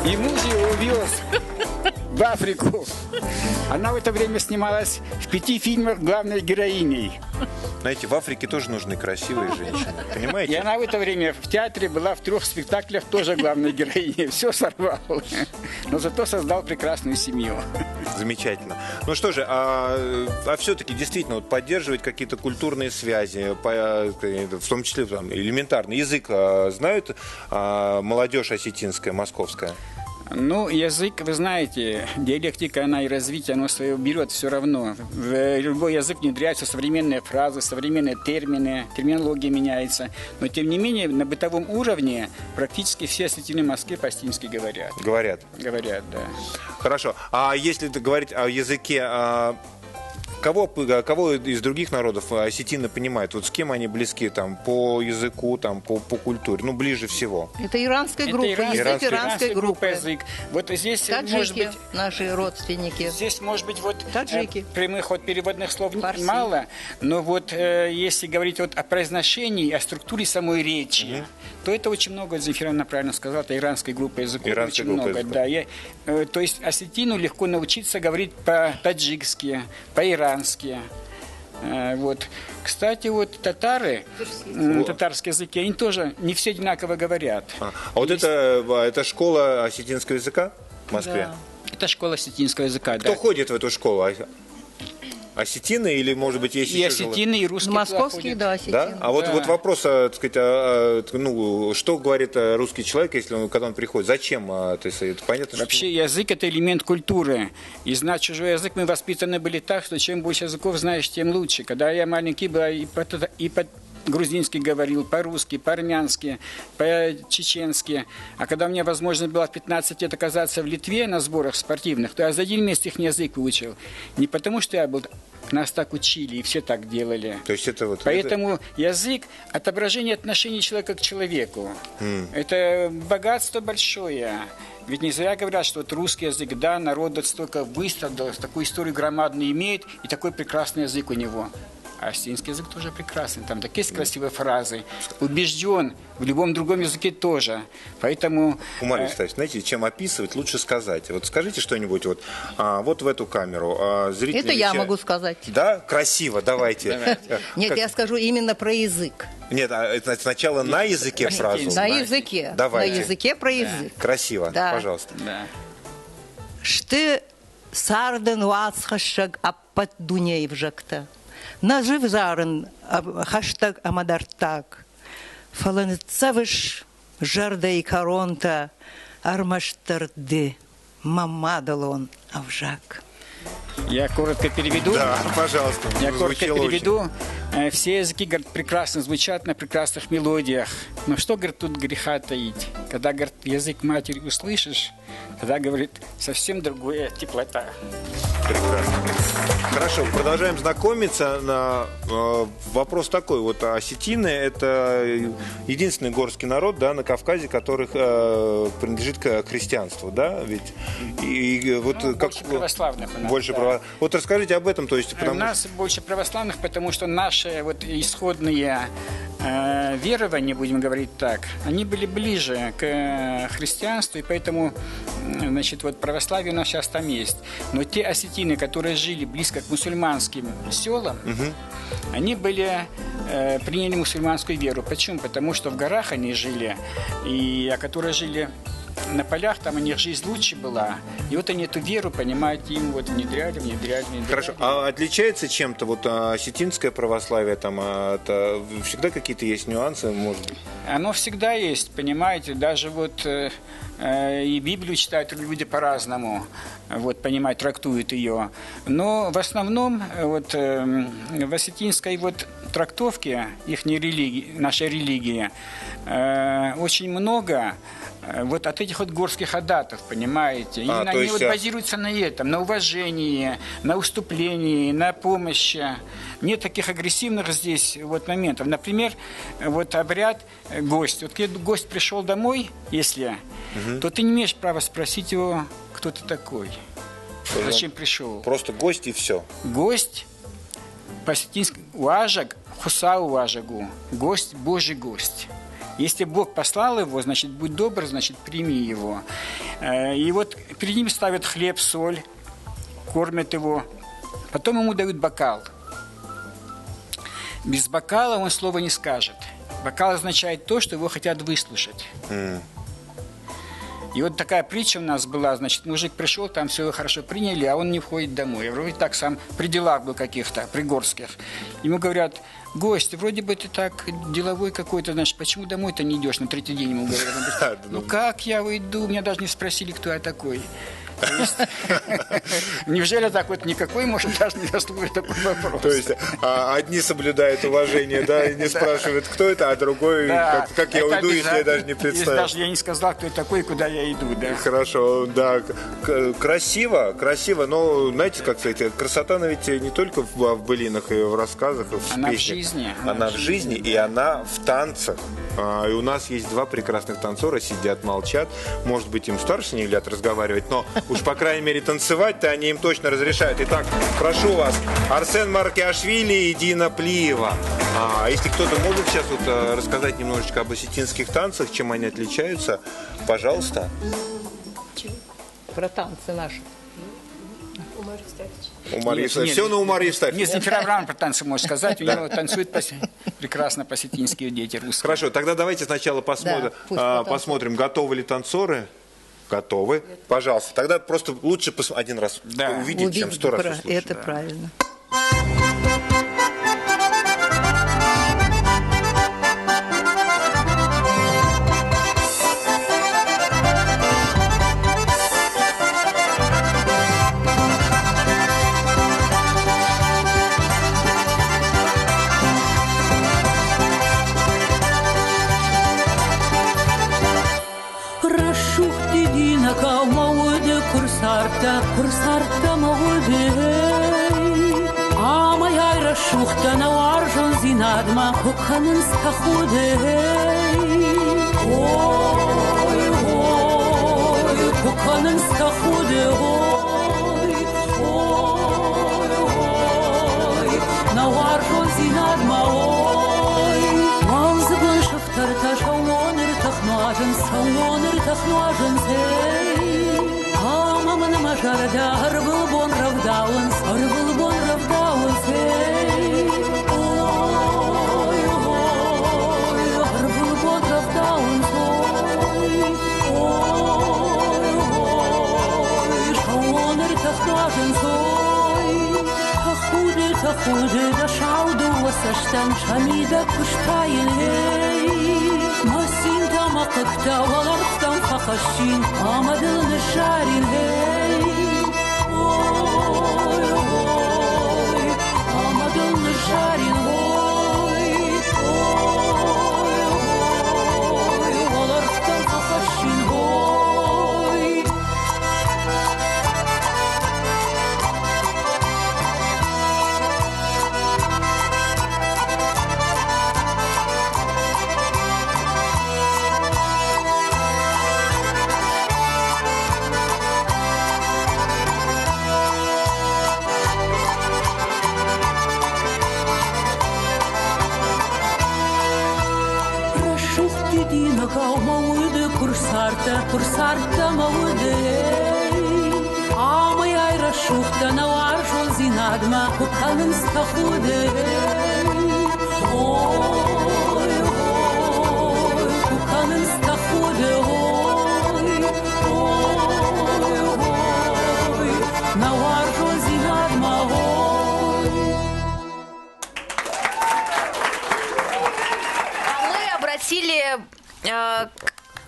И муж ее увез в Африку. Она в это время снималась в 5 фильмах главной героиней. Знаете, в Африке тоже нужны красивые женщины, понимаете? И она в это время в театре была в 3 спектаклях тоже главной героиней. Все сорвал. Но зато создал прекрасную семью. Замечательно. Ну что же, а все-таки действительно вот поддерживать какие-то культурные связи, в том числе там, элементарный язык знают молодежь осетинская, московская? Ну, язык, вы знаете, диалектика, она и развитие, оно свое берет все равно. В любой язык внедряются современные фразы, современные термины, терминология меняется. Но, тем не менее, на бытовом уровне практически все осетины в Москве по-осетински говорят. Говорят? Говорят, да. Хорошо. А если говорить о языке, кого из других народов осетины понимают? Вот с кем они близки там, по языку, там, по культуре? Ну, ближе всего. Это иранская группа, язык иранской группы. Язык. Вот здесь, таджики, может быть, наши родственники. Здесь, может быть, вот таджики. Прямых вот переводных слов Фарси. мало, но вот если говорить вот о произношении, о структуре самой речи, то это очень много, Земфира правильно сказала, это иранской группы языков. Иранской очень группы много, языков. да. То есть осетину легко научиться говорить по-таджикски, по-ирански. Вот. Кстати, вот татары, татарские языки, они тоже не все одинаково говорят. А вот это школа осетинского языка в Москве? Да. Это школа осетинского языка, Кто ходит в эту школу? Осетины или, может быть, есть и еще... осетины, и русские. Московские, да, осетины. Да? А вот, да. вот вопрос, так сказать, ну, что говорит русский человек, когда он приходит? Зачем? То есть, это понятно, вообще язык – это элемент культуры. И знать чужой язык мы воспитаны были так, что чем больше языков знаешь, тем лучше. Когда я маленький был, и по-грузински говорил, по-русски, по-армянски, по-чеченски. А когда у меня возможность была в 15 лет оказаться в Литве на сборах спортивных, то я за 1 месяц их язык выучил. Не потому, что я был... Нас так учили, и все так делали. То есть это вот... Поэтому язык – отображение отношений человека к человеку. Это богатство большое. Ведь не зря говорят, что вот русский язык, да, народ столько выстрадал, такую историю громадную имеет, и такой прекрасный язык у него. А осетинский язык тоже прекрасный. Там такие красивые фразы. Убежден, в любом другом языке тоже. Поэтому... Умар Витальевич, знаете, чем описывать, лучше сказать. Вот скажите что-нибудь вот в эту камеру. Зрители это я могу сказать. Да? Красиво, давайте. Нет, я скажу именно про язык. Нет, это сначала на языке фразу. На языке. Давайте. На языке про язык. Красиво, да. Пожалуйста. Да. Шты сарден уацхашаг аппат дуней вжакта. Нажив зарын хаштаг амадартак. Фаланцавыш жарда и коронта армаштарды мамадалон авжак. Я коротко переведу. Да, пожалуйста. Я коротко переведу. Все языки, говорит, прекрасно звучат на прекрасных мелодиях. Но что, говорит, тут греха таить? Когда, говорит, язык матери услышишь, тогда, говорит, совсем другая теплота. Прекрасно. Хорошо, продолжаем знакомиться. Вопрос такой. Вот осетины – это единственный горский народ, да, на Кавказе, который принадлежит к христианству, да? Ведь вот больше православных у нас. Больше да. Вот расскажите об этом. То есть, у нас больше православных, потому что наши вот исходные верования, будем говорить так, они были ближе к христианству, и поэтому, значит, вот православие у нас сейчас там есть. Но те осетины, которые жили близко к мусульманским селам, они приняли мусульманскую веру. Почему? Потому что в горах они жили, а которые жили на полях, там у них жизнь лучше была. И вот они эту веру, понимаете, им вот внедряли. Хорошо. А отличается чем-то вот осетинское православие? Там всегда какие-то есть нюансы, может быть? Оно всегда есть, понимаете. Даже вот и Библию читают люди по-разному, вот, понимают, трактуют ее. Но в основном вот в осетинской вот трактовке ихней религии, нашей религии, очень много вот от этих вот горских адатов, понимаете. И на они вот базируются на этом, на уважении, на уступлении, на помощи. Нет таких агрессивных здесь вот моментов. Например, вот обряд гость. Вот когда гость пришел домой, если, то ты не имеешь права спросить его, кто ты такой, зачем пришел. Просто гость и все. Гость, по-сетински, уажаг, хуса уважагу, гость, Божий гость. Если Бог послал его, значит, будь добр, значит, прими его. И вот перед ним ставят хлеб, соль, кормят его. Потом ему дают бокал. Без бокала он слова не скажет. Бокал означает то, что его хотят выслушать. И вот такая притча у нас была, значит, мужик пришел, там все хорошо приняли, а он не входит домой. Вроде так сам при делах был каких-то, пригорских. Ему говорят: гость, вроде бы ты так деловой какой-то, значит, почему домой-то не идешь? На третий день ему говорят. Ну как я выйду? Меня даже не спросили, кто я такой. Неужели так вот никакой, может, даже не заслуживает такой вопрос? То есть одни соблюдают уважение, да, и не спрашивают, кто это, а другой, как я уйду, если я даже не представил. Даже я не сказал, кто я такой и куда я иду, да. Хорошо, да. Красиво, но, знаете, как сказать, красота, она ведь не только в былинах и в рассказах, и в песнях. Она в жизни. Она в жизни, и она в танцах. И у нас есть два прекрасных танцора, сидят, молчат. Может быть, им старше не велят разговаривать, но уж, по крайней мере, танцевать-то они им точно разрешают. Итак, прошу вас, Арсен Маркиашвили и Дина Плиева. Если кто-то может сейчас вот рассказать немножечко об осетинских танцах, чем они отличаются, пожалуйста. Про танцы наши. Все на Умаре Евстафьевича. Нет, Земфира Абрамовна про танцы может сказать. У него танцуют прекрасно по-осетински дети русские. Хорошо, тогда давайте сначала посмотрим, готовы ли танцоры. Готовы. Пожалуйста. Тогда просто лучше один раз увидеть, чем 100 раз услышать. Это правильно. Kursarta maude ama yayra shukhta nawarjon zinadma hukhanın stakhude oy oy hukhanın stakhude oy oy oy nawarjon zinadma oy manzbun shukhtar tashawonir takhnuajin say Мамана мажарда, арбул бон равдаун, сей. Ой, ой, арбул бон равдаун, сей. Ой, ой, шаунер тахнажен, сей. Тахуде, да шауду васаштан, шамида куштайын, эй. Масинта мақықта, валарқтан фақашин, амадыл нышарин, эй. Ой, ой, амадыл нышарин, ой. Ой, ой, валарқтан фақашин, ой. Kursarta maude ama yayra shukhta nawarjon zinadma hukhanın stakhude oy oy hukhanın stakhude oy oy oy nawarjon zinadma oy. Мы обратили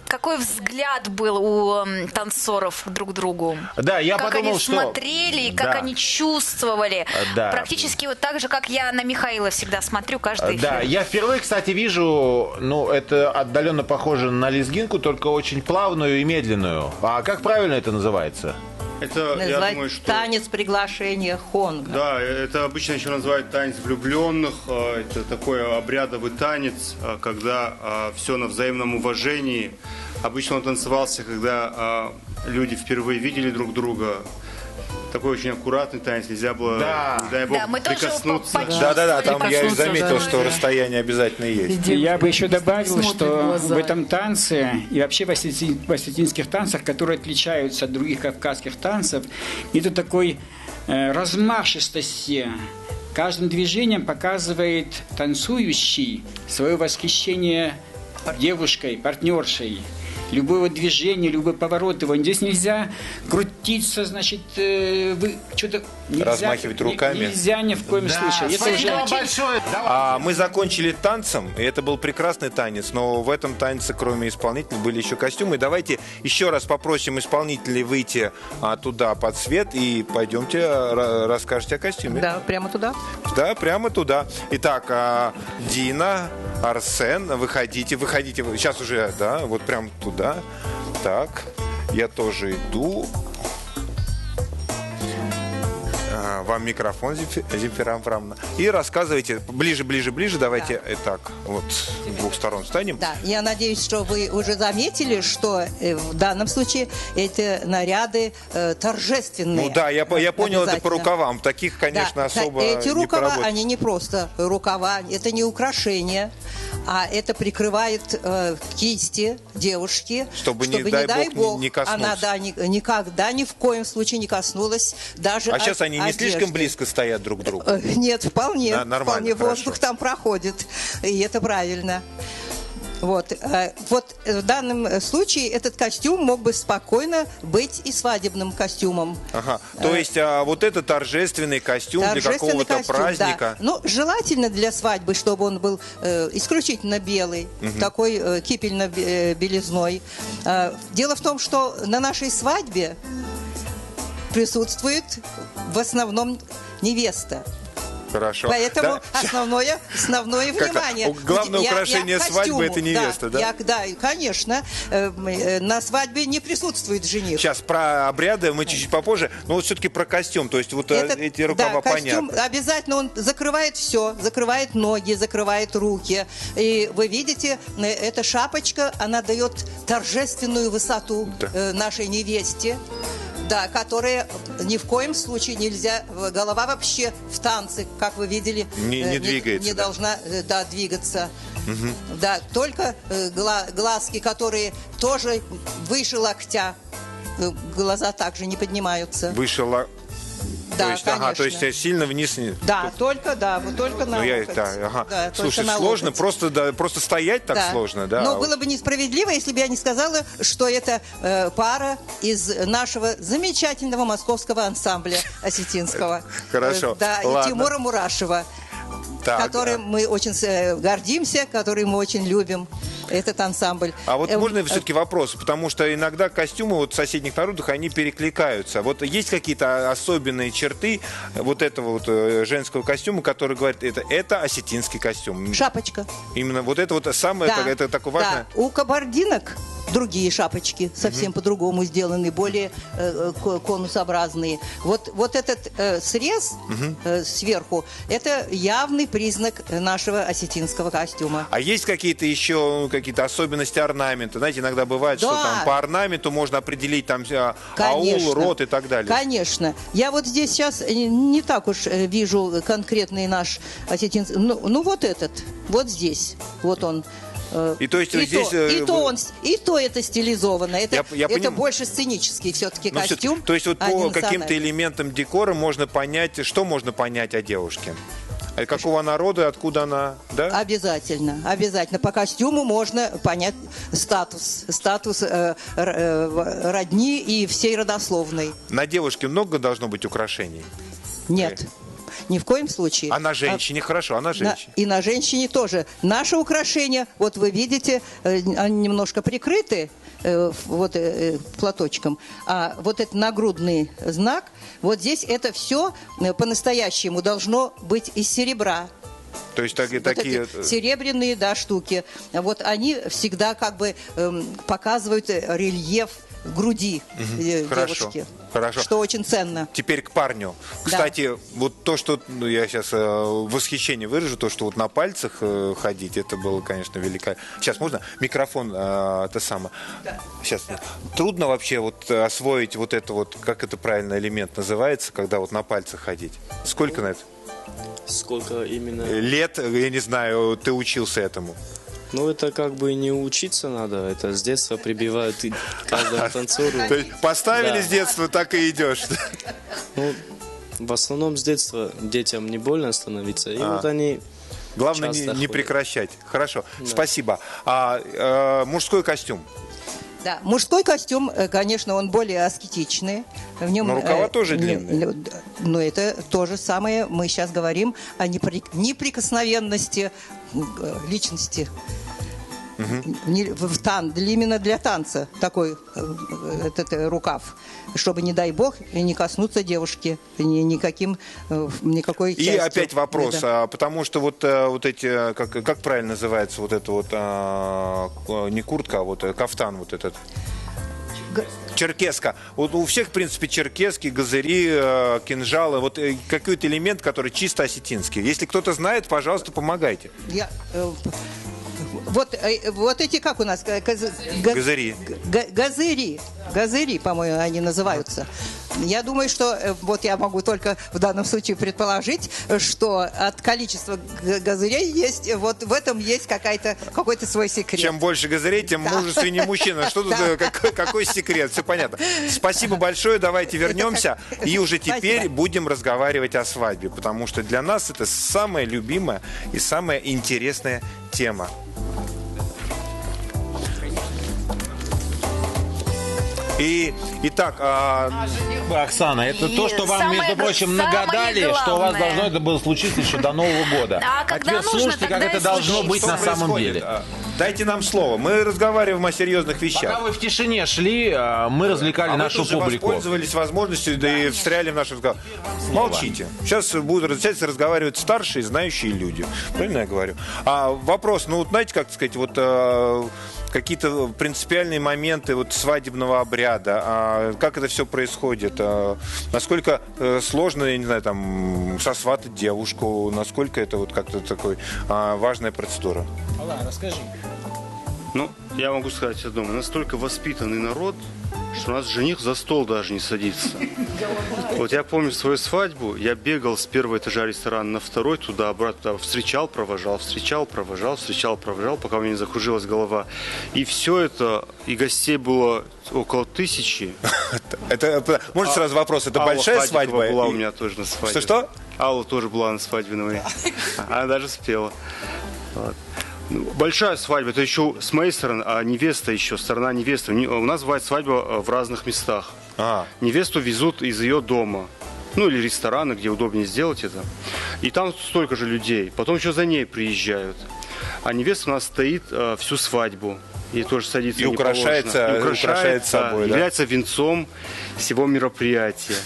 какой взгляд был у танцоров друг к другу? Да, я как подумал, они что... смотрели, как они чувствовали. Да. Практически вот так же, как я на Михаила всегда смотрю каждый эфир. Да, я впервые, кстати, вижу, это отдаленно похоже на лезгинку, только очень плавную и медленную. А как правильно это называется? Это, я думаю, что... танец приглашения хонга. Да, это обычно еще называют танец влюбленных. Это такой обрядовый танец, когда все на взаимном уважении. Обычно он танцевался, когда люди впервые видели друг друга. Такой очень аккуратный танец, нельзя было, дай бог, прикоснуться. Да, там я заметил, что расстояние обязательно есть. Я бы еще добавил, что в этом танце и вообще в осетинских танцах, которые отличаются от других кавказских танцев, это такой размашистости. Каждым движением показывает танцующий свое восхищение девушкой, партнершей. Любое вот движение, любой поворот его. Здесь нельзя крутиться, значит, что-то нельзя, размахивать руками. Нельзя ни в коем случае. Это уже... большое. Мы закончили танцем, и это был прекрасный танец, но в этом танце, кроме исполнителей, были еще костюмы. Давайте еще раз попросим исполнителей выйти туда под свет и пойдемте расскажете о костюме. Да, прямо туда? Да, прямо туда. Итак, Дина, Арсен, выходите. Сейчас уже, да, вот прям туда. Так, я тоже иду. Вам микрофон, Земфира Амфрамовна. И рассказывайте, ближе, давайте, так, вот, с двух сторон встанем. Да, я надеюсь, что вы уже заметили, что в данном случае эти наряды торжественные. Ну да, я понял это по рукавам. Таких, конечно, особо эти не рукава, поработать. они не просто рукава, это не украшение, а это прикрывает кисти девушки, чтобы не дай бог, не коснулся. Она никогда ни в коем случае не коснулась даже А сейчас они не одежды. слишком близко стоят друг к другу? Нет, вполне. Нормально, вполне воздух там проходит. И это правильно. Вот в данном случае этот костюм мог бы спокойно быть и свадебным костюмом. Ага. То есть вот это торжественный костюм для какого-то праздника. Да. Ну, желательно для свадьбы, чтобы он был исключительно белый, такой кипельно-белизной. Дело в том, что на нашей свадьбе присутствует в основном невеста. Хорошо. Поэтому да? основное внимание. Главное украшение свадьбы – это невеста, да? Да, конечно. На свадьбе не присутствует жених. Сейчас про обряды мы чуть-чуть попозже, но вот все-таки про костюм. То есть вот эти рукава костюм, понятны. обязательно он закрывает все. Закрывает ноги, закрывает руки. И вы видите, эта шапочка, она дает торжественную высоту нашей невесте. Да, которые ни в коем случае нельзя, голова вообще в танце, как вы видели, не двигается, не должна двигаться. Да, только глазки, которые тоже выше локтя, глаза также не поднимаются. Выше локтя. Да, то есть сильно вниз. Да, только на локоть. Да, слушай, на сложно, локоть. просто стоять так сложно, да. Но было бы несправедливо, если бы я не сказала, что это пара из нашего замечательного московского ансамбля осетинского. Хорошо. Да, и Тимура Мурашева, которым мы очень гордимся, который мы очень любим. Этот ансамбль. А вот можно все-таки вопрос, потому что иногда костюмы вот в соседних народах, они перекликаются. Вот есть какие-то особенные черты вот этого вот женского костюма, который говорит, это осетинский костюм? Шапочка. Именно вот это вот самое, это такое важное? Да, у кабардинок другие шапочки, совсем по-другому сделаны, более конусообразные. Вот этот срез сверху, это явный признак нашего осетинского костюма. А есть какие-то еще какие-то особенности орнамента? Знаете, иногда бывает, что там по орнаменту можно определить там аул, род и так далее. Конечно. Я вот здесь сейчас не так уж вижу конкретный наш осетинский. Ну вот этот, вот здесь, вот он. И то есть здесь... И то это стилизовано. Это больше сценический все-таки костюм. То есть вот по каким-то элементам декора можно понять, что можно понять о девушке? Какого народа, откуда она, да? Обязательно. По костюму можно понять статус родни и всей родословной. На девушке много должно быть украшений? Нет. Ни в коем случае. А на женщине хорошо, а на женщине? И на женщине тоже. Наши украшения, вот вы видите, они немножко прикрыты платочком. А вот этот нагрудный знак, вот здесь это все по-настоящему должно быть из серебра. То есть такие серебряные, штуки. Вот они всегда как бы показывают рельеф груди девушки. Хорошо. что очень ценно. Теперь к парню. Да. Кстати, вот то, что я сейчас восхищение выражу, то, что вот на пальцах ходить, это было, конечно, великолепно. Сейчас можно микрофон, это самое. Да. Сейчас. Трудно вообще вот освоить вот это вот, как это правильно элемент называется, когда вот на пальцах ходить. Сколько на это? Сколько именно? Лет, я не знаю, ты учился этому. Ну, это как бы не учиться надо, это с детства прибивают и каждому танцору. То есть поставили Да. с детства, так и идешь. Ну, в основном с детства детям не больно становиться, и вот они Главное часто не ходят. прекращать. Хорошо, Да. спасибо. Мужской костюм. Да, мужской костюм, конечно, он более аскетичный. В нем, Но рукава тоже длинные. Но это то же самое. Мы сейчас говорим о неприкосновенности личности. Именно для танца такой этот рукав, чтобы, не дай бог, не коснуться девушки никакой частью. И опять вопрос, Да. потому что вот эти, как правильно называется вот это вот, не куртка, а вот кафтан вот этот. Черкеска. Вот у всех, в принципе, черкески, газыри, кинжалы. Вот какой-то элемент, который чисто осетинский. Если кто-то знает, пожалуйста, помогайте. Вот эти, как у нас? Газыри. Газыри, по-моему, они называются. Я думаю, что вот я могу только в данном случае предположить, что от количества газырей есть, вот в этом есть какой-то свой секрет. Чем больше газырей, тем мужественнее мужчина. Что тут, какой секрет? Все понятно. Спасибо большое. Давайте вернемся. И уже теперь будем разговаривать о свадьбе. Потому что для нас это самая любимая и самая интересная тема. Итак, Оксана, это то, что вам, между прочим, нагадали, что у вас должно это было случиться еще до Нового года. А когда теперь нужно, слушайте, как тогда это и должно случится. быть что на самом происходит? деле. Дайте нам слово. Мы разговариваем о серьезных вещах. Пока вы в тишине шли, мы развлекали нашу вы тоже публику. воспользовались возможностью, да и встряли в наш разговор. Молчите. Сейчас будут разговаривать старшие, знающие люди. Правильно я говорю? Вопрос, ну, вот знаете, как сказать, вот какие-то принципиальные моменты вот свадебного обряда, как это все происходит, насколько сложно, я не знаю, там, сосватать девушку, насколько это вот как-то такой важная процедура. Алла, расскажи. Ну, я могу сказать одно. Мы настолько воспитанный народ, что у нас жених за стол даже не садится. Вот я помню свою свадьбу, я бегал с первого этажа ресторана на второй, туда-обратно, встречал, провожал, пока у меня не закружилась голова. И все это, и гостей было около 1000. Это, может, сразу вопрос, это Алла большая Хатикова свадьба? была у меня тоже на свадьбе. Что? Алла тоже была на свадьбе на моей. Она даже спела. Вот. Ну, большая свадьба, это еще с моей стороны, а невеста еще, сторона невесты. У нас бывает свадьба в разных местах. Невесту везут из ее дома. Ну, или ресторана, где удобнее сделать это. И там столько же людей. Потом еще за ней приезжают. А невеста у нас стоит всю свадьбу. Ей тоже садится И украшает собой, да? Является венцом всего мероприятия.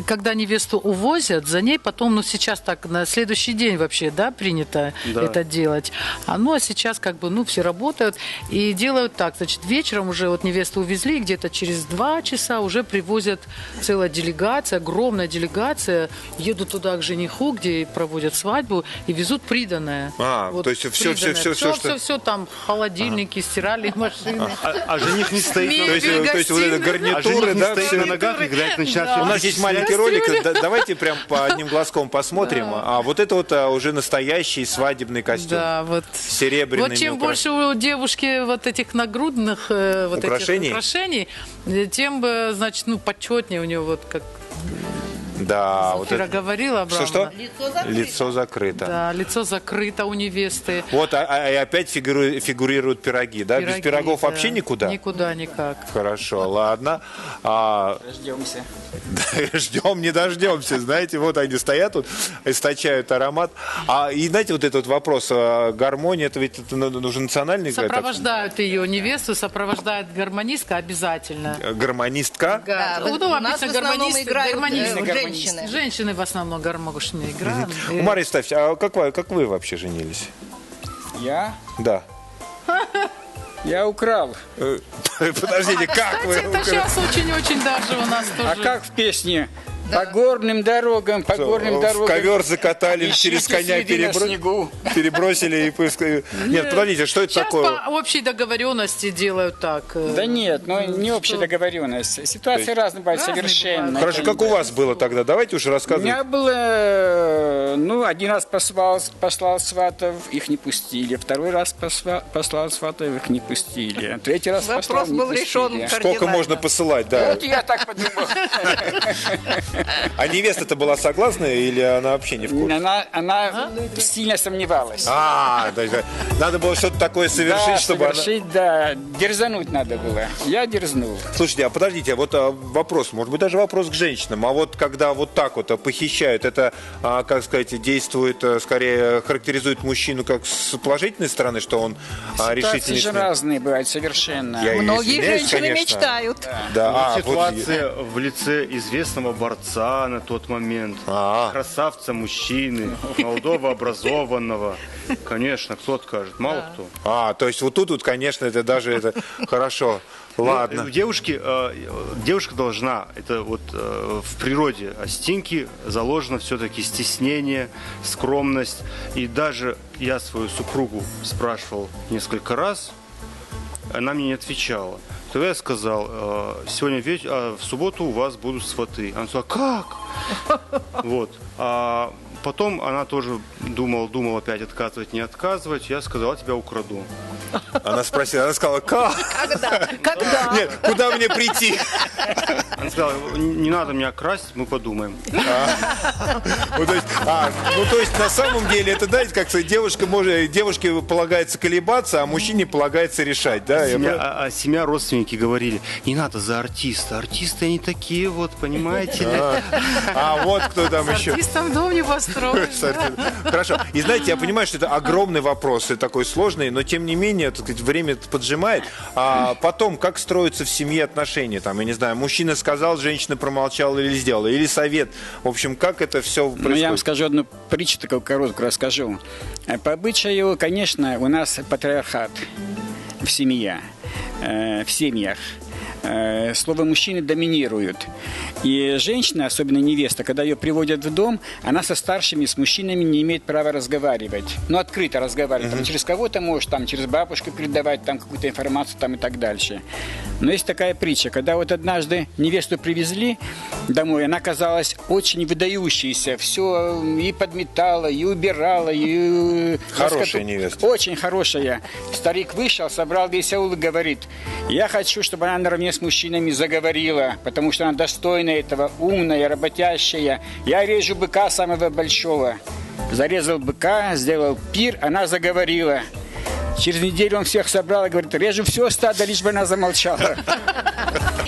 Когда невесту увозят, за ней потом, ну сейчас так, на следующий день вообще, да, принято это делать. А сейчас как бы, все работают и делают так, значит, вечером уже вот невесту увезли, где-то через 2 часа уже привозят целая делегация, огромная делегация, едут туда к жениху, где проводят свадьбу и везут приданое. То есть все там, холодильники, стиральные машины. А жених не стоит. То есть вот это гарнитуры, да, стоит на ногах, и когда их начинают... У нас есть маленький ролик, давайте прям по одним глазком посмотрим. А вот это вот уже настоящий свадебный костюм. Да, вот. Серебряный. Вот чем больше у девушки вот этих нагрудных вот украшений? этих украшений, тем, значит, почетнее у нее вот как... Да, вот Фира говорила, Абрамовна. Что? Лицо закрыто. Да, лицо закрыто у невесты. Вот, и опять фигурируют пироги, да? Без пирогов вообще никуда? Никуда никак. Хорошо, ладно. Дождемся. Ждем, не дождемся. Знаете, вот они стоят тут, источают аромат. И знаете, вот этот вот вопрос, гармония, это ведь нужен национальный... Сопровождают ее невесту, сопровождает гармонистка обязательно. Гармонистка? Да, у нас в основном играют женщины. Женщины в основном гармоничные играют. Умар, представьте, а как вы вообще женились? Я? Да. Я украл. Подождите, как Кстати, вы? это сейчас очень-очень даже у нас тоже. А как в песне? По горным дорогам, по горным В дорогам. ковер закатали, через коня снегу. перебросили. Нет, подождите, что это Сейчас такое? по общей договоренности делают так. Да нет, ну не общая договоренность. Ситуации разные бывают, совершенно. Хорошо, как у вас было тогда? Давайте уже У рассказывайте. меня было, один раз послал сватов, их не пустили. Второй раз послал сватов, их не пустили. Третий раз послал, Вопрос не был пустили. решен Сколько можно посылать, да? Вот я так подумал. А невеста-то была согласна или она вообще не в курсе? Она сильно сомневалась. Надо было что-то такое совершить, Да, чтобы совершить, да. Дерзануть надо было. Я дерзнул. Слушайте, а подождите, вот вопрос, может быть, даже вопрос к женщинам. А вот когда вот так вот похищают, это, как сказать, действует, скорее характеризует мужчину как с положительной стороны, что он решительный? Ситуации же разные бывают совершенно. Многие извиняюсь, женщины конечно. мечтают. Да, Ситуация в лице известного борца на тот момент. Красавца мужчины, молодого, образованного. Конечно, кто откажет? Мало кто. То есть вот тут, конечно, это даже хорошо. Ладно. Девушка должна, это вот в природе Остинки заложено все-таки стеснение, скромность. И даже я свою супругу спрашивал несколько раз, она мне не отвечала. Тогда я сказал, сегодня в субботу у вас будут сваты. Она сказала, как? Вот. А потом она тоже думала опять отказывать, не отказывать. Я сказал, я тебя украду. Она сказала, как? Когда? Нет, куда мне прийти? Она сказала, не надо меня красть, мы подумаем. То есть на самом деле это, знаете, как сказать, девушке полагается колебаться, а мужчине полагается решать, да? Семья, родственники говорили, не надо за артиста. Артисты они такие вот, понимаете ли? А вот кто там еще. Артистом дом не построишь. Хорошо. И знаете, я понимаю, что это огромный вопрос, и такой сложный, но тем не менее, так сказать, время поджимает. А потом, как строятся в семье отношения? Там, я не знаю, мужчина сказал, женщина промолчала или сделала, или совет. В общем, как это все происходит? Я вам скажу одну притчу, такую короткую расскажу. По обычаю, конечно, у нас патриархат в семье, в семьях. Слово мужчины доминирует. И женщина, особенно невеста, когда ее приводят в дом, она со старшими, с мужчинами не имеет права разговаривать. Открыто разговаривать. Там, через кого-то может, там, через бабушку передавать там, какую-то информацию там, и так дальше. Но есть такая притча. Когда вот однажды невесту привезли домой, она казалась очень выдающейся. Все и подметала, и убирала, и... Хорошая невеста. Очень хорошая. Старик вышел, собрал весь аул и говорит, я хочу, чтобы она наравне с мужчинами заговорила, потому что она достойна этого, умная, работящая. Я режу быка самого большого. Зарезал быка, сделал пир, она заговорила. Через неделю он всех собрал и говорит, режу все стадо, лишь бы она замолчала.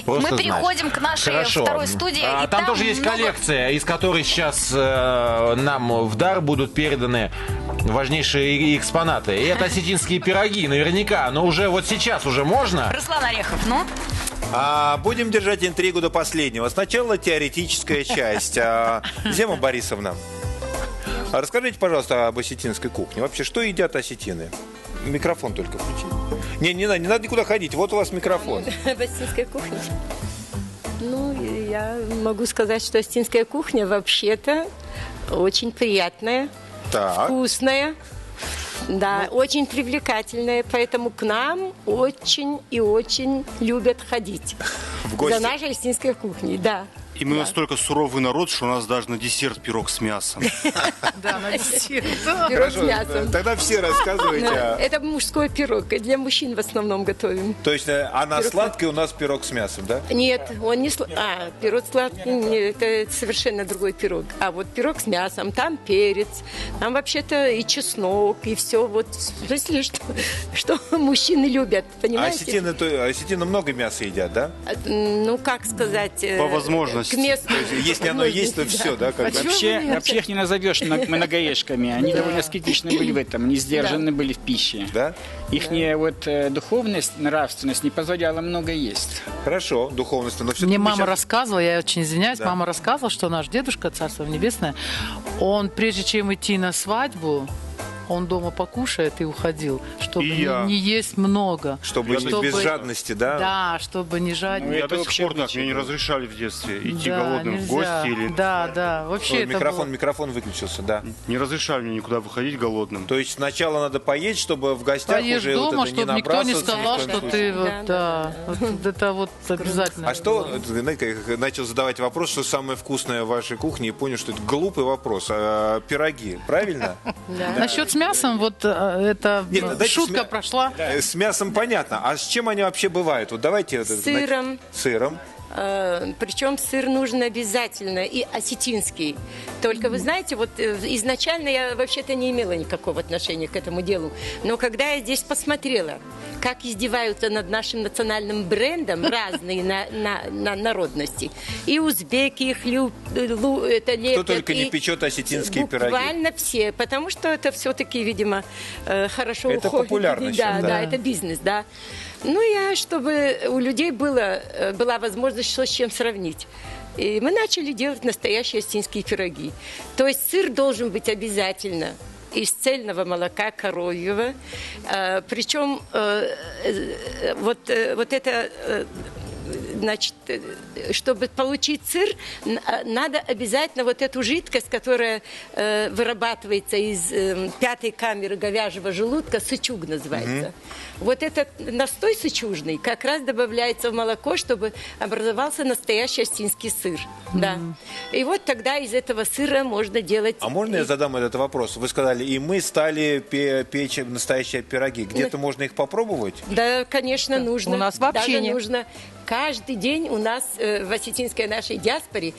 Мы переходим к нашей второй студии. Там тоже есть коллекция, из которой сейчас нам в дар будут переданы важнейшие экспонаты. И это осетинские пироги, наверняка. Но уже вот сейчас уже можно. Руслан Орехов, Будем держать интригу до последнего. Сначала теоретическая часть. Зема Борисовна, расскажите, пожалуйста, об осетинской кухне. Вообще, что едят осетины? Микрофон только включи. Не надо никуда ходить. Вот у вас микрофон. В осетинской кухне? Я могу сказать, что осетинская кухня вообще-то очень приятная, вкусная. Да, очень привлекательная, поэтому к нам очень и очень любят ходить. В гости? За нашей осетинской кухней, да. И мы настолько суровый народ, что у нас даже на десерт пирог с мясом. Да, на десерт. Пирог с мясом. Тогда все рассказывайте. Это мужской пирог, для мужчин в основном готовим. То есть, на сладкий у нас пирог с мясом, да? Нет, он не сладкий. Пирог сладкий, это совершенно другой пирог. А вот пирог с мясом, там перец, там вообще-то и чеснок, и все. Вот, если что мужчины любят, понимаете? Осетины много мяса едят, да? Как сказать? По возможности. К месту. Если оно есть, то все, да? Вообще их не назовешь многоежками. Они довольно скептичны были в этом, они сдержаны были в пище. Да? Ихняя духовность, нравственность не позволяла много есть. Хорошо, духовность. Мне мама рассказывала, я очень извиняюсь, мама рассказывала, что наш дедушка, Царство Небесное, он, прежде чем идти на свадьбу, он дома покушает и уходил, чтобы И не есть много. Чтобы без жадности, да? Да, чтобы не жадничать. Я до сих пор так, мне не разрешали в детстве идти Да, голодным нельзя. в гости или... Да, вообще Ой, это было... микрофон выключился, да. Не разрешали мне никуда выходить голодным. То есть сначала надо поесть, чтобы в гостях Поешь уже дома, вот это не чтобы никто не набрасываться. сказал, ни в коем что случае. ты вот, да, вот это вот обязательно. А что, знаете, как начал задавать вопрос, что самое вкусное в вашей кухне, и понял, что это глупый вопрос. Пироги, правильно? Насчет с мясом, вот это шутка прошла. С мясом понятно. А с чем они вообще бывают? Вот давайте. С сыром. Сыром. Причем сыр нужен обязательно, и осетинский. Только вы знаете, вот изначально я вообще-то не имела никакого отношения к этому делу. Но когда я здесь посмотрела, как издеваются над нашим национальным брендом разные народности. И узбеки, их это лепят. Кто только не печет осетинские пироги. Буквально все, потому что это все-таки, видимо, хорошо это уходит. Популярно сейчас. Да, это бизнес, да. Ну, чтобы у людей была возможность что с чем сравнить. И мы начали делать настоящие осетинские пироги. То есть сыр должен быть обязательно из цельного молока коровьего. Причем вот это... Значит, чтобы получить сыр, надо обязательно вот эту жидкость, которая вырабатывается из пятой камеры говяжьего желудка, сычуг называется. Вот этот настой сычужный как раз добавляется в молоко, чтобы образовался настоящий осетинский сыр. Да. И вот тогда из этого сыра можно делать... А можно я задам этот вопрос? Вы сказали, и мы стали печь настоящие пироги. Где-то можно их попробовать? Да, конечно, нужно. У нас вообще даже нет. нужно. Каждый день у нас в осетинской нашей диаспоре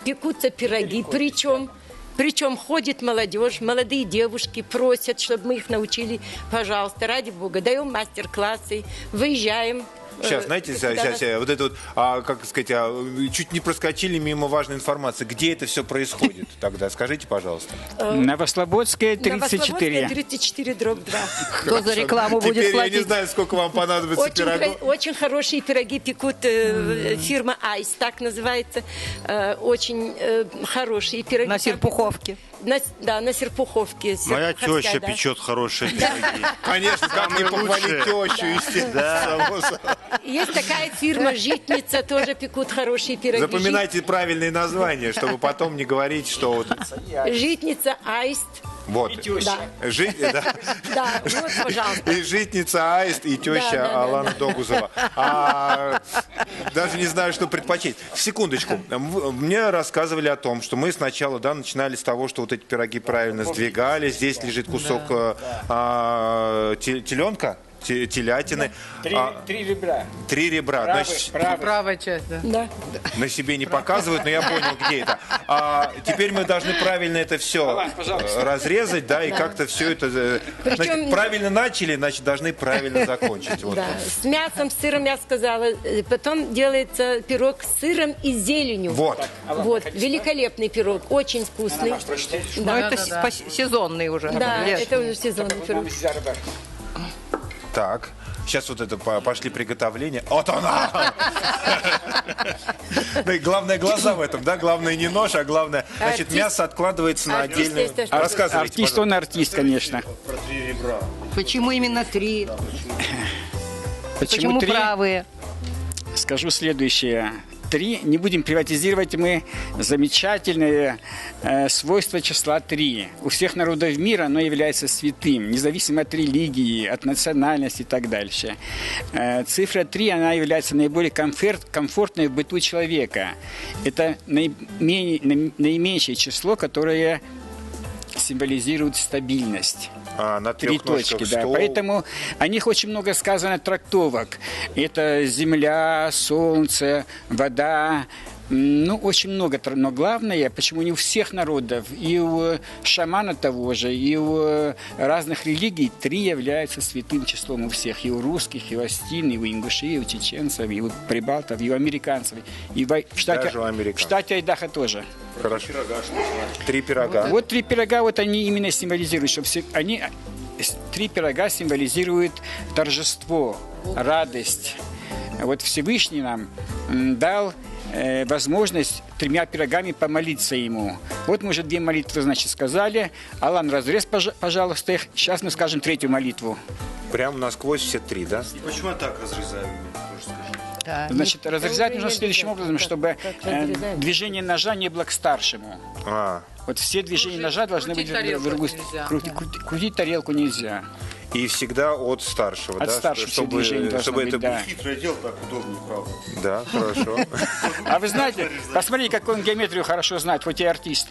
пекутся пироги. Причем ходит молодежь, молодые девушки просят, чтобы мы их научили. Пожалуйста, ради Бога, даем мастер-классы, выезжаем. Сейчас, знаете, вот это вот, как сказать, чуть не проскочили мимо важной информации. Где это все происходит тогда? Скажите, пожалуйста. Новослободская, 34. Новослободская, 34/2. Кто за рекламу будет Теперь платить? я не знаю, сколько вам понадобится пирогов. Очень хорошие пироги пекут фирма «Айс», так называется. Очень хорошие пироги. На Серпуховке. На Серпуховке. Моя теща печет хорошие пироги. Конечно, как не похвалить тещу, естественно. Есть такая фирма «Житница», тоже пекут хорошие пироги. Запоминайте правильные названия, чтобы потом не говорить, что... вот «Житница», «Аист». Вот. И теща. Да. Да, вот, пожалуйста. И житница Аист, и теща Алана Догузова. Даже не знаю, что предпочесть. Секундочку. Мне рассказывали о том, что мы сначала начинали с того, что вот эти пироги правильно сдвигали. Здесь лежит кусок теленка. Телятины. Три ребра. 3 ребра. Значит, Правая часть, да. на себе не показывают, но я понял, где это. Теперь мы должны правильно это все разрезать, да, и как-то все это... Значит, правильно начали, значит, должны правильно закончить. Вот. Да. С мясом, с сыром, я сказала. Потом делается пирог с сыром и зеленью. Вот. Вот. Великолепный пирог, очень вкусный. Но это сезонный уже. Да, это уже сезонный пирог. Так, сейчас вот это пошли приготовления. Вот она! Ну и главное глаза в этом, да? Главное не нож, а главное... Значит, мясо откладывается на отдельные... Рассказывайте, Артист, он артист, конечно. Почему именно 3? Почему 3? Правые? Скажу следующее. 3. Не будем приватизировать мы замечательное свойство числа 3. У всех народов мира оно является святым, независимо от религии, от национальности и так дальше. Цифра 3, она является наиболее комфортной в быту человека. Это наименьшее число, которое символизирует стабильность. На 3 точки, да. Стол. Поэтому о них очень много сказано трактовок. Это земля, солнце, вода. Ну, очень много. Но главное, почему не у всех народов, и у шамана того же, и у разных религий 3 являются святым числом у всех. И у русских, и у осетин, и у ингушей, и у чеченцев, и у прибалтов, и у американцев. И в штате Айдахо тоже. Хорошо. 3 пирога. Вот 3 пирога, вот они именно символизируют, что они 3 пирога символизируют торжество, радость. Вот Всевышний нам дал возможность 3 пирогами помолиться ему. Вот мы уже 2 молитвы, значит, сказали. Алан, разрез, пожалуйста, их. Сейчас мы скажем 3-ю молитву. Прям насквозь все 3, да? Почему я так разрезаю? Тоже скажите. Да. Значит, разрезать нужно следующим образом, чтобы движение ножа не было к старшему. Вот все движения ножа должны быть в другую сторону. Крутить тарелку нельзя. И всегда от старшего, от да? Старшего чтобы это да. Хитрое дело, так удобнее, правда. Да, хорошо. А вы знаете, посмотри, какую он геометрию хорошо знает, хоть и артист.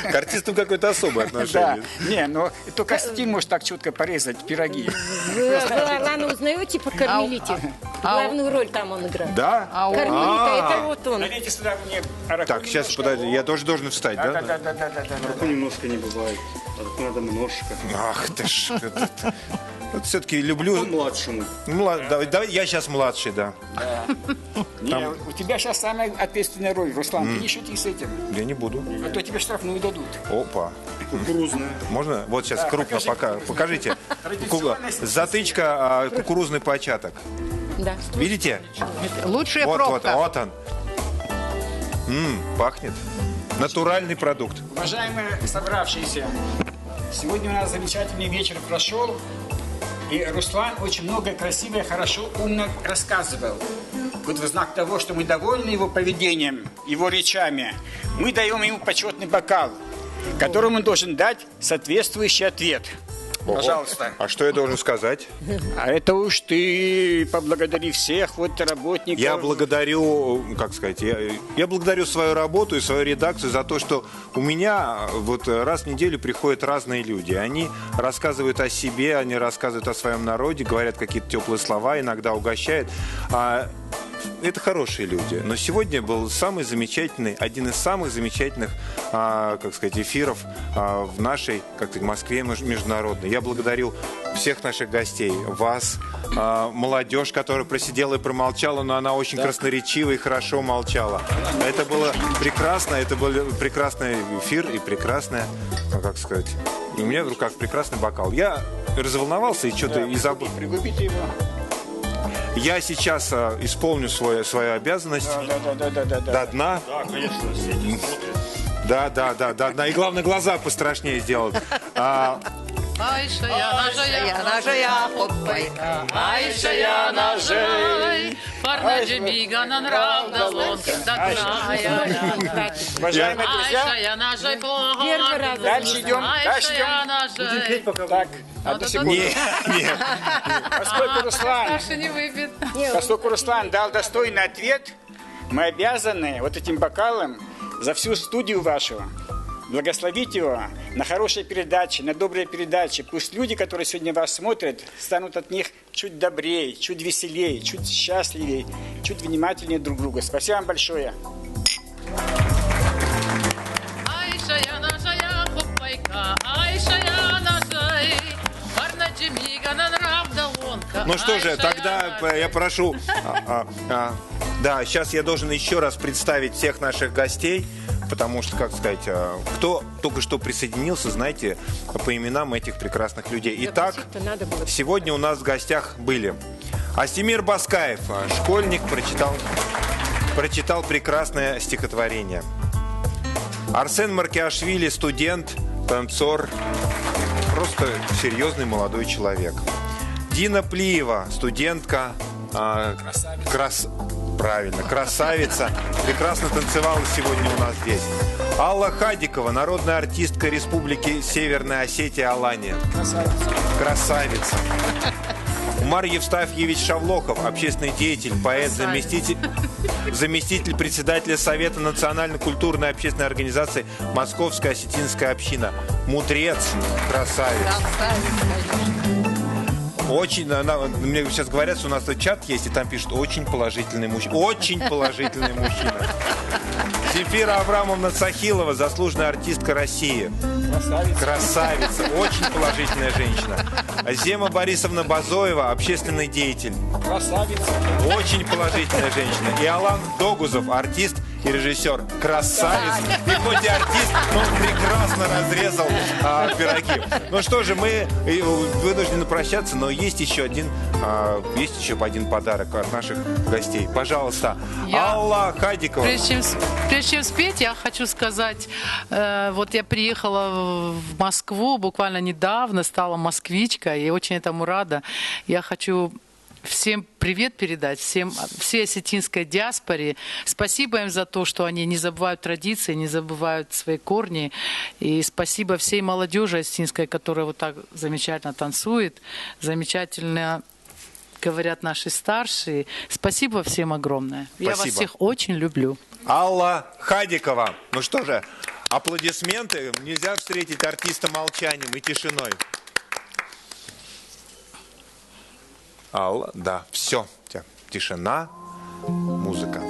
К артисту какое-то особое отношение. Да, не, но только стиль может так четко порезать пироги. Вы Алана узнаете по Кармелите? Главную роль там он играет. Да? Кармелита, это вот он. Налейте сюда мне аракуни. Так, сейчас, подожди, я тоже должен встать, да? Да. Аракуни немножко не бывает. Надо немножко. Ах ты ж. Вот все-таки люблю... Младшему. Давай, я сейчас младший, да. Не, у тебя сейчас самая ответственная роль, Руслан. Ты не шути с этим. Я не буду. А то тебе штрафную дадут. Опа. Кукурузная. Можно? Вот сейчас крупно покажите. Затычка, кукурузный початок. Да. Видите? Лучшая пробка. Вот он. Пахнет. Натуральный продукт. Уважаемые собравшиеся, сегодня у нас замечательный вечер прошел, и Руслан очень много красиво, хорошо, умно рассказывал. Вот в знак того, что мы довольны его поведением, его речами, мы даем ему почетный бокал, которому он должен дать соответствующий ответ. Пожалуйста. А что я должен сказать? А это уж ты поблагодари всех вот работников. Я благодарю, как сказать, я благодарю свою работу и свою редакцию за то, что у меня вот раз в неделю приходят разные люди. Они рассказывают о себе, они рассказывают о своем народе, говорят какие-то теплые слова, иногда угощают. Это хорошие люди. Но сегодня был самый замечательный, один из самых замечательных, как сказать, эфиров в нашей, как сказать, Москве международной. Я благодарю всех наших гостей, вас, молодежь, которая просидела и промолчала, но она очень красноречиво и хорошо молчала. Это было прекрасно, это был прекрасный эфир и прекрасное, как сказать, и у меня в руках прекрасный бокал. Я разволновался и что-то и забыл. Пригубите его. Я сейчас исполню свою обязанность до дна. Да, конечно, все эти смотрят. Да, до дна. И главное, глаза пострашнее сделать. Айша я ножая, хоппайка, Айша я ножей, парнаджи миганан равда лонка, Уважаемые друзья, Айша я ножей плохо, дальше идем. Будем петь, пока Так, одну секунду. Нет. Поскольку Руслан дал достойный ответ, мы обязаны вот этим бокалом за всю студию вашу благословить его на хорошие передачи, на добрые передачи. Пусть люди, которые сегодня вас смотрят, станут от них чуть добрее, чуть веселее, чуть счастливее, чуть внимательнее друг к другу. Спасибо вам большое. Ну что же, тогда я прошу... Да, сейчас я должен еще раз представить всех наших гостей, потому что, как сказать, кто только что присоединился, знаете, по именам этих прекрасных людей. Итак, сегодня у нас в гостях были Астемир Баскаев, школьник, прочитал прекрасное стихотворение. Арсен Маркиашвили, студент, танцор, просто серьезный молодой человек. Дина Плиева, студентка, красавица, прекрасно танцевала сегодня у нас здесь. Алла Хадикова, народная артистка Республики Северная Осетия, Алания. Красавица. Умар Евстафьевич Шавлохов, общественный деятель, поэт, заместитель председателя Совета национально-культурной общественной организации Московская осетинская община. Мудрец, красавец. Очень, мне сейчас говорят, что у нас чат есть, и там пишут очень положительный мужчина. Очень положительный мужчина. Земфира Абрамовна Сахилова, заслуженная артистка России. Красавица. Очень положительная женщина. Зема Борисовна Базоева, общественный деятель. Красавица. Очень положительная женщина. И Алан Догузов, артист и режиссер красавец. И хоть и артист, но он прекрасно разрезал пироги. Ну что же, мы вынуждены прощаться, но есть еще один подарок от наших гостей. Пожалуйста, Алла Хадикова. Прежде чем спеть, я хочу сказать, вот я приехала в Москву буквально недавно, стала москвичкой и очень этому рада. Я хочу всем привет передать, всей осетинской диаспоре. Спасибо им за то, что они не забывают традиции, не забывают свои корни. И спасибо всей молодежи осетинской, которая вот так замечательно танцует, замечательно говорят наши старшие. Спасибо всем огромное. Спасибо. Я вас всех очень люблю. Алла Хадикова. Ну что же, аплодисменты. Нельзя встретить артиста молчанием и тишиной. Алла, да, все. Тишина, музыка.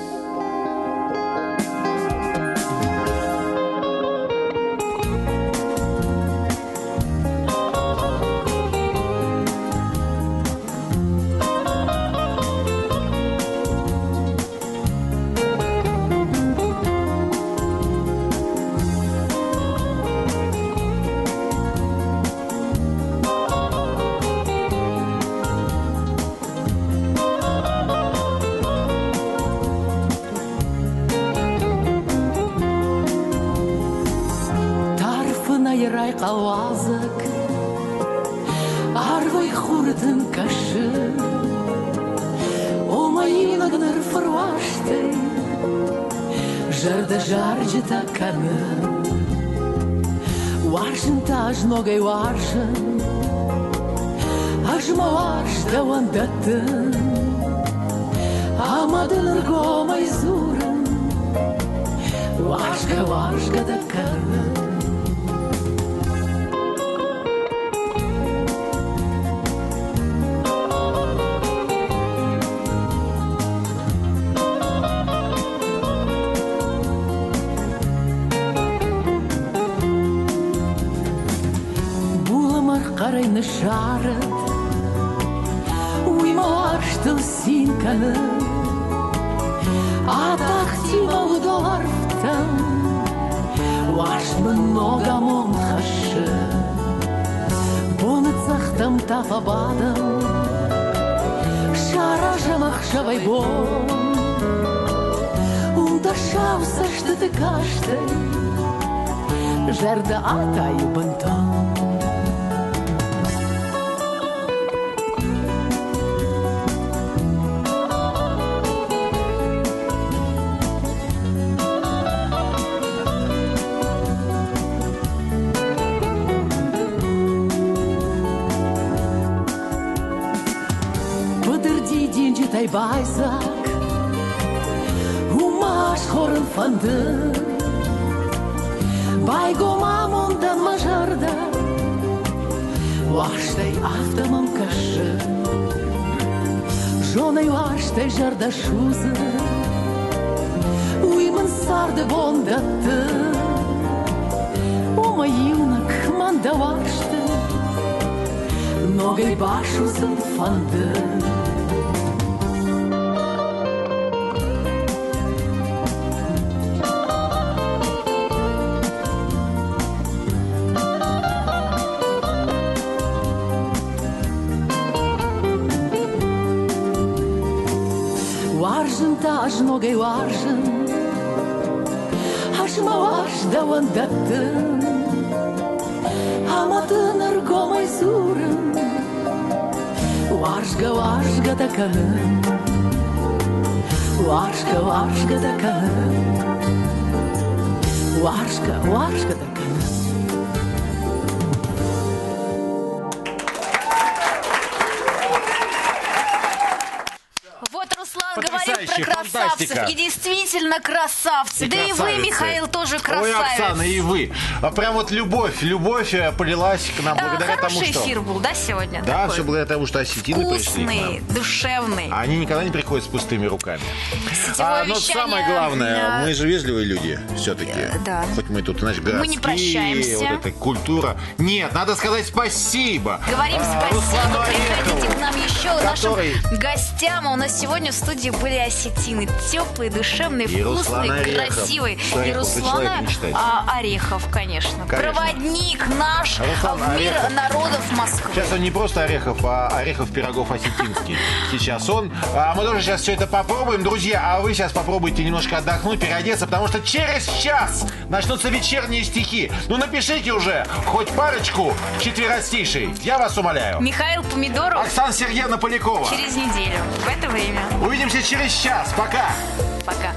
Қалвазық арвай хурдын кашы омайынығныр фырвашты жырды жар жыта каны варшын таж ногай варшын ажма варш давандатын амадыныр гомай зурын вашка да каны Қарайны шарыт Уймалар штыл синканы Атақ тималы доларфтан Ваш много мон хашы Боны цахтам тафабадам Шара жамах шавай бон Ундашавса что ты каштай Жерда атай бантан Байзак Умаш хорын фанды Байгомам ондан мажарда Ваштай автомам кашы Жонай ваштай жарда шузы Уймын сарды бондатты Умайынак манда вашты Ногай башузын фанды Аж ногай важен, аж маваш давандатын, аматын аргомай зурын, важга таканын, важга таканын, важга таканын. Говорит про красавцев. Фантастика. И действительно красавцы. Да и вы, Михаил, тоже красавец. Ой, Оксана, и вы. Прям вот любовь полилась к нам благодаря тому, что... Хороший эфир был, да, сегодня? Да, такой? Все благодаря тому, что осетины пришли к нам. Вкусный, душевный. Они никогда не приходят с пустыми руками. Но самое главное, мы же вежливые люди все-таки. Да. Хоть мы тут, значит, городские. Мы не прощаемся. Вот эта культура. Нет, надо сказать спасибо. Говорим спасибо. Приходите к нам еще. Нашим гостям. У нас сегодня в студии были осетины. Осетины. Теплый, душевный, И Руслан вкусный, Орехов. красивый. Что И Орехов, ты Руслана человек мечтаешь? Орехов, конечно. Конечно. Проводник наш Руслан в мир Орехов. народов Москвы. Сейчас он не просто Орехов, а Орехов пирогов осетинский. Сейчас он. Мы тоже сейчас все это попробуем. Друзья, а вы сейчас попробуйте немножко отдохнуть, переодеться, потому что через час начнутся вечерние стихи. Ну напишите уже хоть парочку четверостишей. Я вас умоляю. Михаил Помидоров. Оксана Сергеевна Полякова. Через неделю. В это время. Увидимся через час. Пока. Пока.